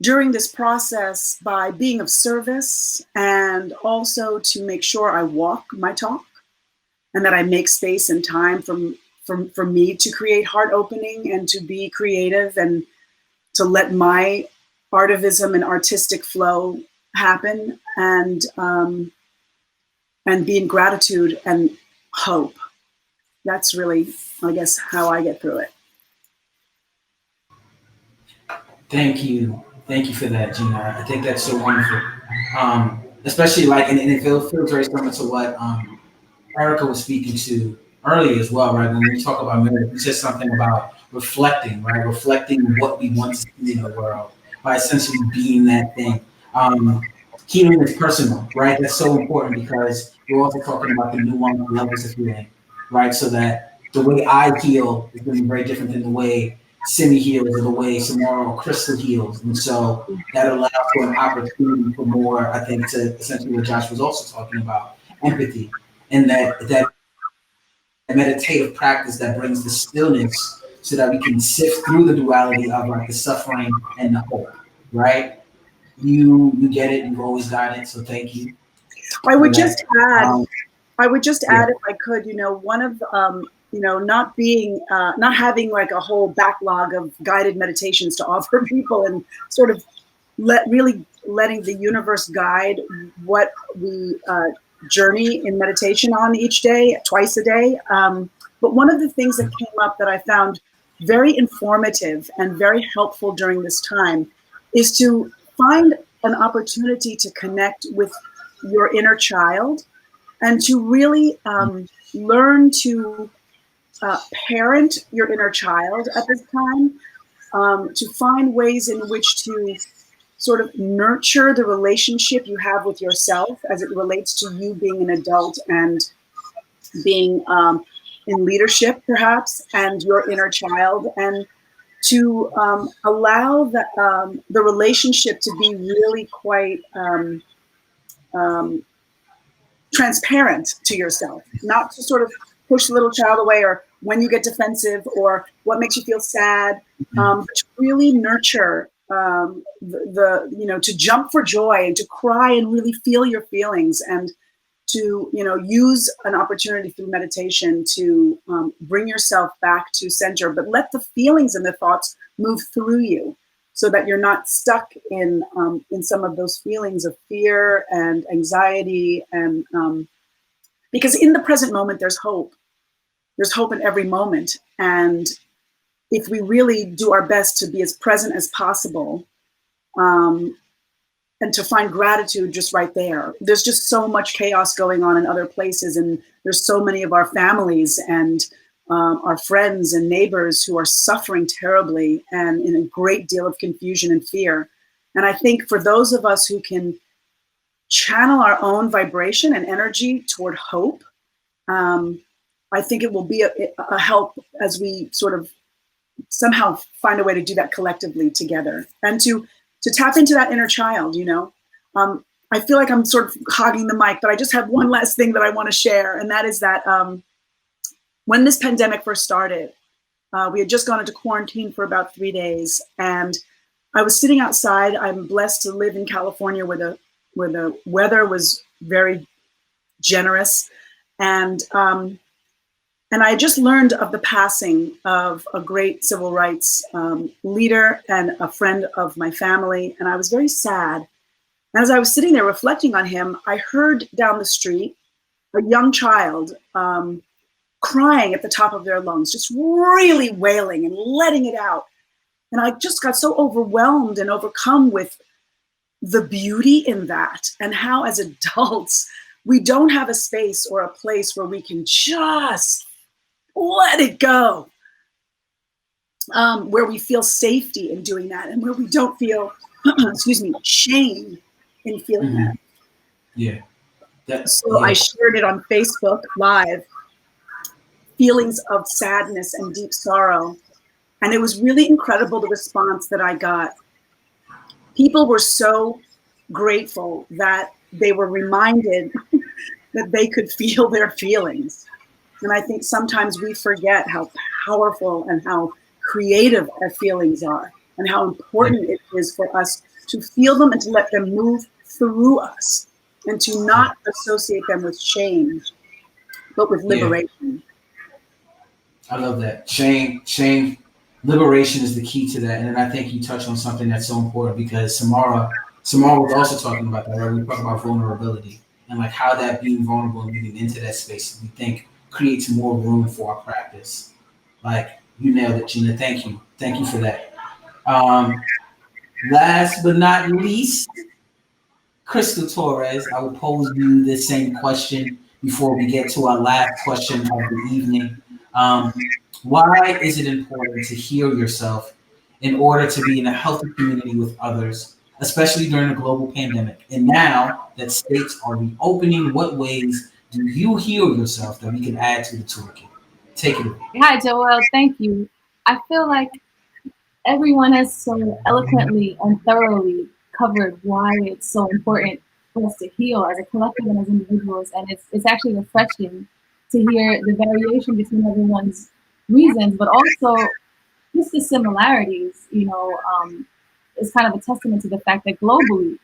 during this process by being of service, and also to make sure I walk my talk and that I make space and time for me to create heart opening and to be creative and to let my artivism and artistic flow happen, and be in gratitude and hope. That's really, I guess, how I get through it. Thank you. Thank you for that, Gina. I think that's so wonderful. Especially like, and it feels very similar to what Erica was speaking to earlier as well, right? When we talk about merit, we said something about reflecting, right? Reflecting what we want to see in the world by essentially being that thing. Healing is personal, right? That's so important, because we're also talking about the nuanced levels of healing, right? So that the way I heal is going to be very different than the way Simi heals or the way Samara or Crystal heals. And so that allows for an opportunity for more, I think, to essentially what Josh was also talking about, empathy, and that meditative practice that brings the stillness so that we can sift through the duality of like the suffering and the hope, right? You get it, you've always got it, so thank you. I would just add, if I could, you know, one of you know, not having like a whole backlog of guided meditations to offer people, and sort of really letting the universe guide what we journey in meditation on each day, twice a day. But one of the things that came up that I found very informative and very helpful during this time is to find an opportunity to connect with your inner child, and to really learn to parent your inner child at this time, to find ways in which to sort of nurture the relationship you have with yourself as it relates to you being an adult and being in leadership, perhaps, and your inner child, and to allow the relationship to be really quite transparent to yourself, not to sort of push the little child away, or when you get defensive, or what makes you feel sad. But to really nurture to jump for joy and to cry and really feel your feelings, and to use an opportunity through meditation to bring yourself back to center, but let the feelings and the thoughts move through you, so that you're not stuck in some of those feelings of fear and anxiety. And because in the present moment, there's hope. There's hope in every moment. And if we really do our best to be as present as possible, and to find gratitude just right there. There's just so much chaos going on in other places, and there's so many of our families and our friends and neighbors who are suffering terribly and in a great deal of confusion and fear. And I think for those of us who can channel our own vibration and energy toward hope, I think it will be a help as we sort of somehow find a way to do that collectively together, and to tap into that inner child. I feel like I'm sort of hogging the mic, but I just have one last thing that I want to share. And that is that when this pandemic first started, we had just gone into quarantine for about 3 days, and I was sitting outside. I'm blessed to live in California where the weather was very generous. And I just learned of the passing of a great civil rights leader and a friend of my family, and I was very sad. And as I was sitting there reflecting on him, I heard down the street a young child crying at the top of their lungs, just really wailing and letting it out. And I just got so overwhelmed and overcome with the beauty in that, and how as adults, we don't have a space or a place where we can just let it go, where we feel safety in doing that, and where we don't feel, shame in feeling that. Yeah. I shared it on Facebook Live, feelings of sadness and deep sorrow. And it was really incredible, the response that I got. People were so grateful that they were reminded that they could feel their feelings. And I think sometimes we forget how powerful and how creative our feelings are, and how important it is for us to feel them and to let them move through us, and to not associate them with shame, but with liberation. I love that. Shame, liberation is the key to that. And I think you touched on something that's so important, because Samara was also talking about that, right? We talk about vulnerability, and like how that being vulnerable and moving into that space, we think creates more room for our practice. Like, you nailed it, Gina. Thank you. Thank you for that. Last but not least, Crystal Torres, I will pose you the same question before we get to our last question of the evening. Why is it important to heal yourself in order to be in a healthy community with others, especially during a global pandemic? And now that states are reopening, what ways do you heal yourself that we can add to the toolkit? Take it away. Hi, Joelle. Thank you. I feel like everyone has so eloquently and thoroughly covered why it's so important for us to heal as a collective and as individuals. And it's actually refreshing to hear the variation between everyone's reasons, but also just the similarities. Is kind of a testament to the fact that globally,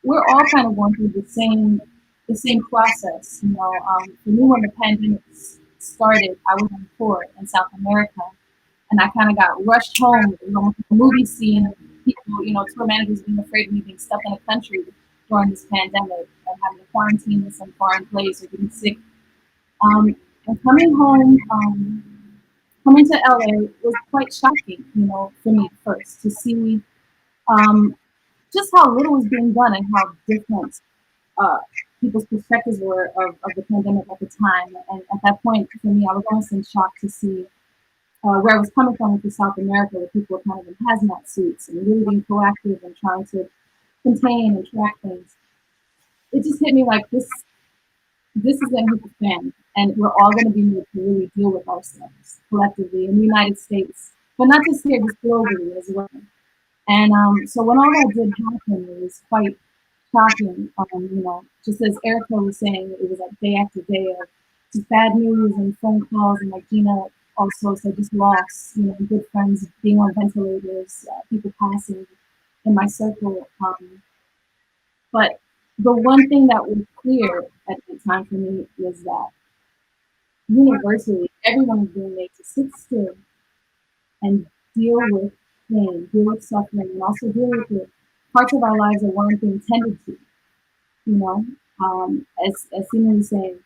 we're all kind of going through the same process. For me, when the pandemic started, I was on tour in South America, and I kind of got rushed home, with the movie scene, people, tour managers being afraid of me being stuck in a country during this pandemic and having to quarantine in some foreign place or getting sick. And coming home, coming to LA was quite shocking, for me first, to see just how little was being done and how different people's perspectives were of the pandemic at the time. And at that point, for me, I was almost in shock to see where I was coming from with South America, where people were kind of in hazmat suits and really being proactive and trying to contain and track things. It just hit me like this is going to hit the fan, and we're all going to be made to really deal with ourselves collectively in the United States, but not just here, just globally as well. And so when all that did happen, it was quite shocking. Just as Erica was saying, it was like day after day of just bad news and phone calls, and like Gina also said, just loss, good friends being on ventilators, people passing in my circle. But the one thing that was clear at the time for me was that universally, everyone is being made to sit still and deal with pain, deal with suffering, and also deal with the parts of our lives that weren't intended to, you know? As Simon was saying,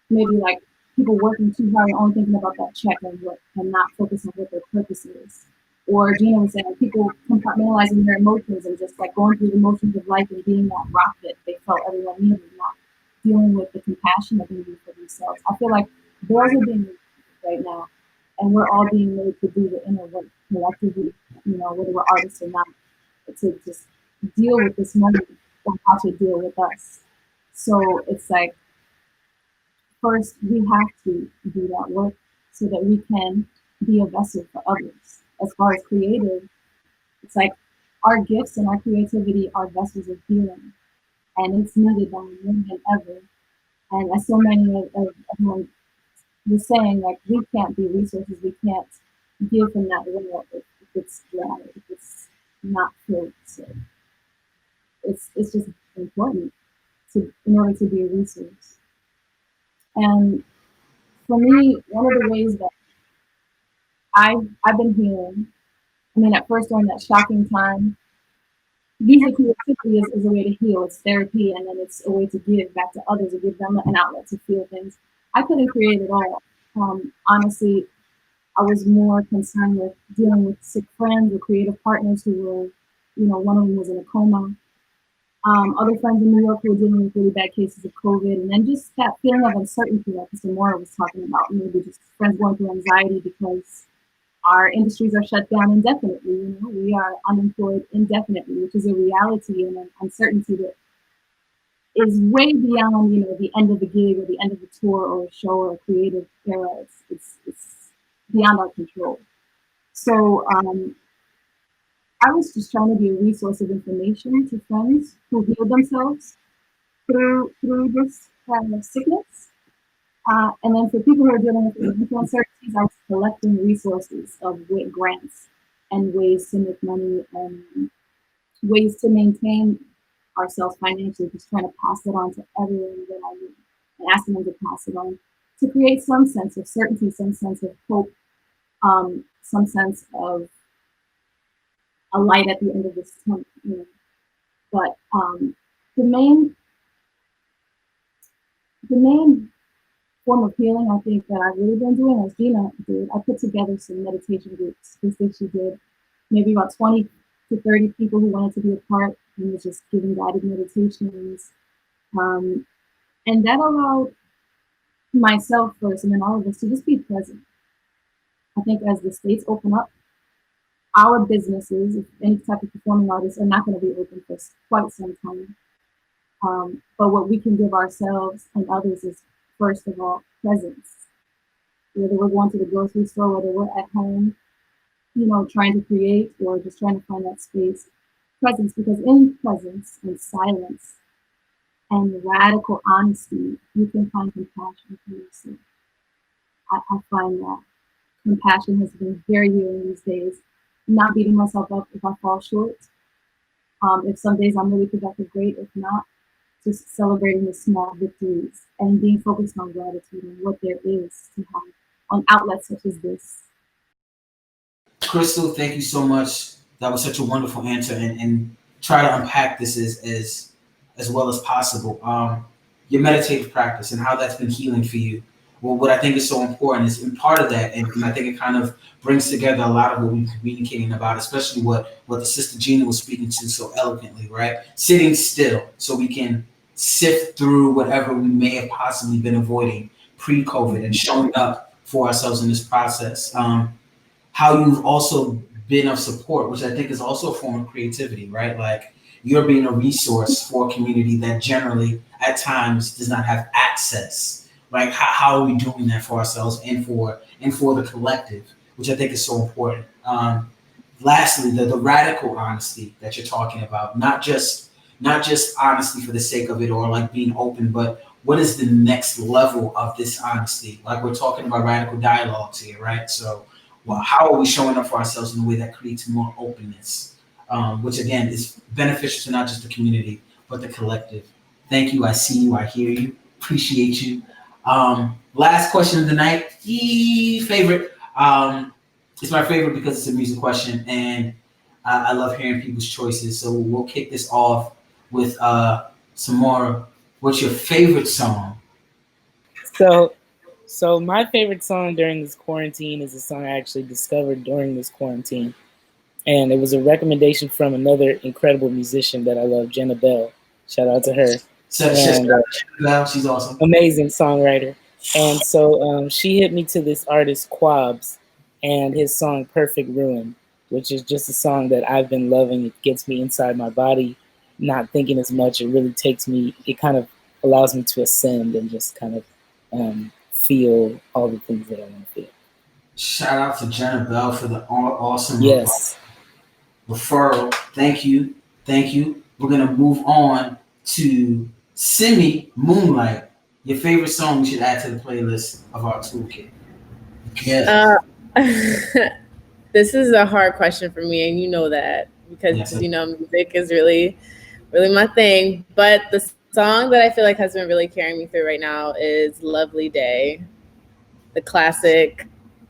maybe like people working too hard and only thinking about that check and not focusing on what their purpose is. Or Gina was saying, people compartmentalizing their emotions and just like going through the motions of life and being that rock that they felt everyone needed, not dealing with the compassion that they need for themselves. I feel like those are being made right now, and we're all being made to do the inner work collectively, whether we're artists or not, to just deal with this moment and how to deal with us. So it's like, first, we have to do that work so that we can be a vessel for others. As far as creative, it's like our gifts and our creativity are vessels of healing, and it's needed now more than ever. And as so many of everyone was saying, like, we can't be resources, we can't give from that well if it's dry, if it's not filled. So it's just important in order to be a resource. And for me, one of the ways that I've been healing, I mean, at first during that shocking time, usually creativity is a way to heal. It's therapy, and then it's a way to give back to others, and give them an outlet to feel things. I couldn't create it all. Honestly, I was more concerned with dealing with sick friends or creative partners who were, one of them was in a coma. Other friends in New York who were dealing with really bad cases of COVID, and then just that feeling of uncertainty that Mr. Moore was talking about. Maybe just friends going through anxiety because our industries are shut down indefinitely. We are unemployed indefinitely, which is a reality and an uncertainty that is way beyond, the end of the gig or the end of the tour or a show or a creative era. It's beyond our control. So I was just trying to be a resource of information to friends who healed themselves through this kind of sickness. And then for people who are dealing with financial uncertainties, I was collecting resources of grants and ways to make money and ways to maintain ourselves financially, just trying to pass it on to everyone that I knew and asking them to pass it on to create some sense of certainty, some sense of hope, some sense of a light at the end of this tunnel. But the main form of healing I think that I've really been doing, as Gina did, I put together some meditation groups. I think she did maybe about 20 to 30 people who wanted to be a part, and was just giving guided meditations. And that allowed myself first, and then all of us to just be present. I think as the states open up, our businesses, if any type of performing artists, are not going to be open for quite some time. But what we can give ourselves and others is, first of all, presence. Whether we're going to the grocery store, whether we're at home, trying to create or just trying to find that space. Presence, because in presence and silence and radical honesty, you can find compassion for yourself. I find that compassion has been very healing these days. Not beating myself up if I fall short. If some days I'm really productive, great. If not, just celebrating the small victories and being focused on gratitude and what there is to have on outlets such as this. Crystal, thank you so much. That was such a wonderful answer, and try to unpack this as well as possible. Your meditative practice and how that's been healing for you. Well, what I think is so important is, in part of that, and I think it kind of brings together a lot of what we're communicating about, especially what the sister Gina was speaking to so eloquently, right? Sitting still so we can sift through whatever we may have possibly been avoiding pre-COVID and showing up for ourselves in this process. How you've also been of support, which I think is also a form of creativity, right? Like, you're being a resource for a community that generally at times does not have access. Like, how are we doing that for ourselves and for the collective, which I think is so important. Lastly, the radical honesty that you're talking about, not just honesty for the sake of it or like being open, but what is the next level of this honesty? Like we're talking about radical dialogues here, right? So, well, how are we showing up for ourselves in a way that creates more openness, which again is beneficial to not just the community, but the collective. Thank you. I see you. I hear you. Appreciate you. Last question of the night. Favorite. It's my favorite because it's a music question, and I love hearing people's choices. So we'll kick this off with some more. What's your favorite song? So my favorite song during this quarantine is a song I actually discovered during this quarantine. And it was a recommendation from another incredible musician that I love, Jenna Bell. Shout out to her. She's awesome. Amazing songwriter. And so she hit me to this artist, Quabs, and his song Perfect Ruin, which is just a song that I've been loving. It gets me inside my body, not thinking as much. It really takes me, it kind of allows me to ascend and just kind of feel all the things that I want to feel. Shout out to Jenna Bell for the awesome referral. Thank you. Thank you. We're going to move on to Simi Moonlight. Your favorite song we should add to the playlist of our toolkit. Yes. This is a hard question for me, and you know that because you know music is really, really my thing. But the song that I feel like has been really carrying me through right now is "Lovely Day," the classic.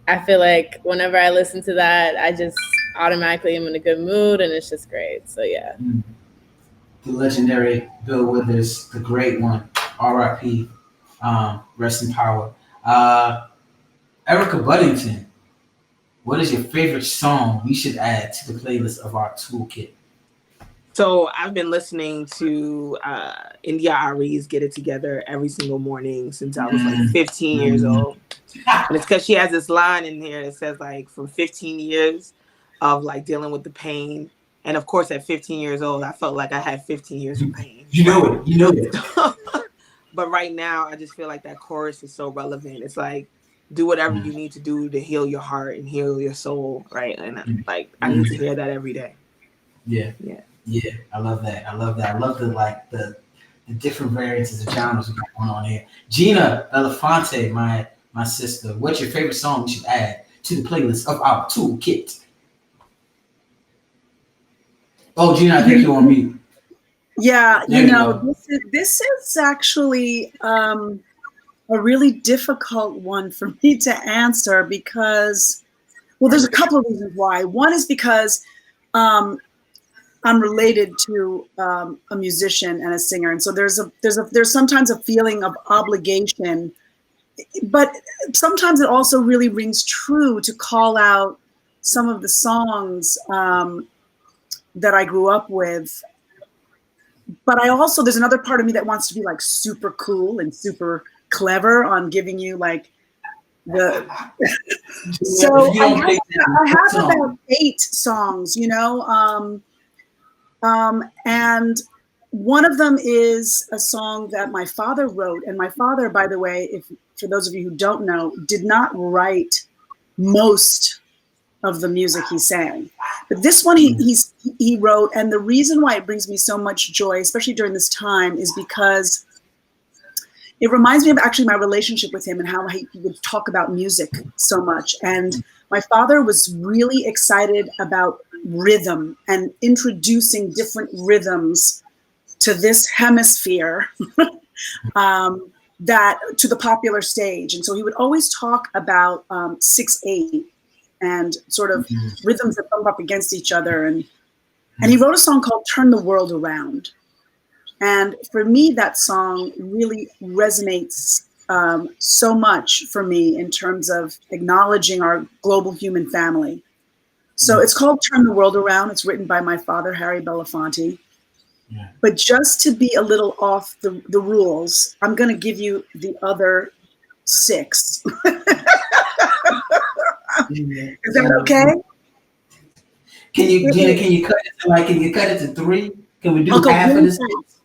I feel like whenever I listen to that, I just automatically am in a good mood, and it's just great. So yeah. The legendary Bill Withers, the great one, R.I.P. Rest in power. Erica Buddington, what is your favorite song we should add to the playlist of our toolkit? So I've been listening to India Ari's Get It Together every single morning since I was like 15 years old. And it's because she has this line in here that says like from 15 years of like dealing with the pain. And of course at 15 years old, I felt like I had 15 years of pain. You know it. But right now, I just feel like that chorus is so relevant. It's like, do whatever you need to do to heal your heart and heal your soul, right? And like, I need to hear that every day. Yeah. I love that. I love the different variances of genres we got going on here. Gina Elefante, my sister, what's your favorite song we should add to the playlist of our toolkit? Oh, Gina, I think you're on mute. Yeah, you know, this is actually a really difficult one for me to answer because, well, there's a couple of reasons why. One is because I'm related to a musician and a singer, and so there's sometimes a feeling of obligation, but sometimes it also really rings true to call out some of the songs that I grew up with. But there's another part of me that wants to be like super cool and super clever on giving you like the. So I have about 8 songs, you know, and one of them is a song that my father wrote. And my father, by the way, for those of you who don't know, did not write most of the music he sang. But this one he wrote, and the reason why it brings me so much joy, especially during this time, is because it reminds me of actually my relationship with him and how he would talk about music so much. And my father was really excited about rhythm and introducing different rhythms to this hemisphere, that to the popular stage. And so he would always talk about 6/8 and sort of rhythms that bump up against each other. And he wrote a song called Turn the World Around. And for me, that song really resonates so much for me in terms of acknowledging our global human family. So it's called Turn the World Around. It's written by my father, Harry Belafonte. Yeah. But just to be a little off the rules, I'm going to give you the other 6. Is that okay? Can you cut it to 3? Can we do half of this?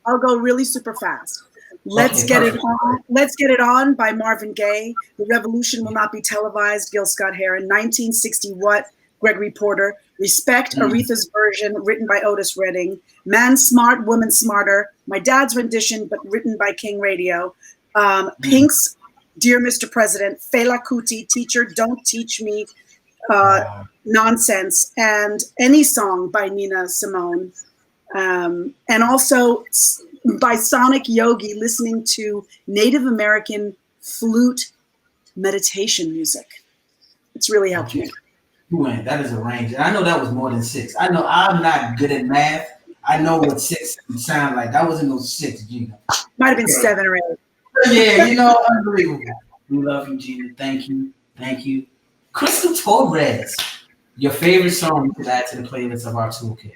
I'll go really super fast. Let's get it on. Let's Get It On by Marvin Gaye. The Revolution Will Not Be Televised, Gil Scott-Heron. 1960 What? Gregory Porter. Respect, Aretha's version, written by Otis Redding. Man Smart, Woman Smarter. My dad's rendition, but written by King Radio. Pink's Dear Mr. President, Fela Kuti, Teacher, Don't Teach Me Nonsense, and any song by Nina Simone. And also by Sonic Yogi, listening to Native American flute meditation music. It's really helped me. That is a range. And I know that was more than 6. I know I'm not good at math. I know what 6 sound like. That wasn't no 6, Gina. Might have been 7 or 8. Yeah, unbelievable. We love you, Gina. Thank you. Thank you. Crystal Torres, your favorite song you could add to the playlist of our toolkit.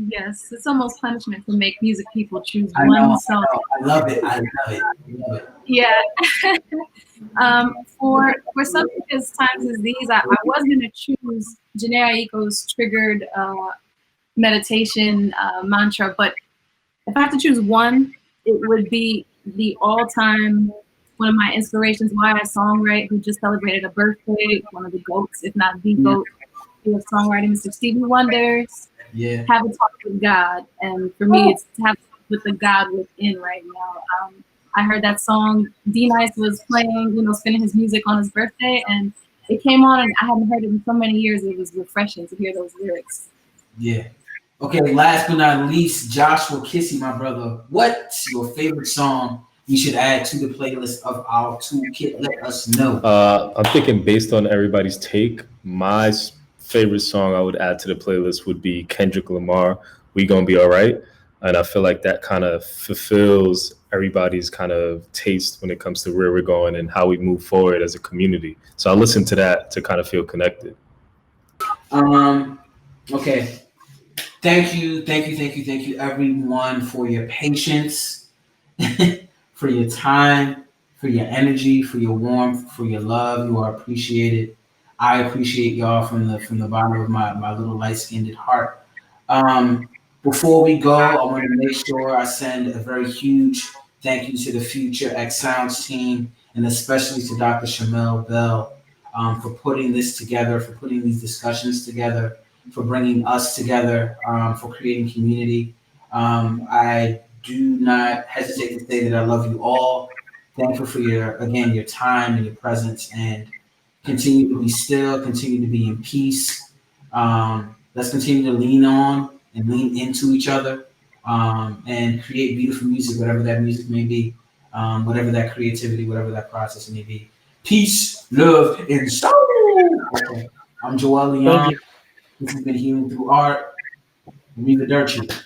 Yes, it's almost punishment to make music people choose one song. I love it. I love it. Yeah. For something as times as these, I was going to choose Janae Aiko's Triggered meditation mantra, but if I have to choose one, it would be the all-time, one of my inspirations, why I songwrite, who just celebrated a birthday, one of the GOATs, if not the GOAT of songwriting, Mr. Stevie Wonder's Have a Talk with God. And for me, it's to have a talk with the God within right now. I heard that song, D-Nice was playing, spinning his music on his birthday, and it came on, and I hadn't heard it in so many years. It was refreshing to hear those lyrics. Yeah. Okay, last but not least, Joshua Kissy, my brother, what's your favorite song we should add to the playlist of our toolkit? Let us know. I'm thinking based on everybody's take, my favorite song I would add to the playlist would be Kendrick Lamar, We Gonna Be All Right. And I feel like that kind of fulfills everybody's kind of taste when it comes to where we're going and how we move forward as a community. So I listen to that to kind of feel connected. Okay. Thank you, everyone, for your patience, for your time, for your energy, for your warmth, for your love. You are appreciated. I appreciate y'all from the bottom of my little light-skinned heart. Before we go, I want to make sure I send a very huge thank you to the Future X Sounds team, and especially to Dr. Shamel Bell for putting this together, for putting these discussions together, for bringing us together, for creating community. I do not hesitate to say that I love you all. Thankful for your time and your presence, and continue to be still, continue to be in peace. Let's continue to lean on and lean into each other, and create beautiful music, whatever that music may be, whatever that creativity, whatever that process may be. Peace, love, and soul. Okay. I'm Joel Leon. This has been Healing Through Art. Arrivederci.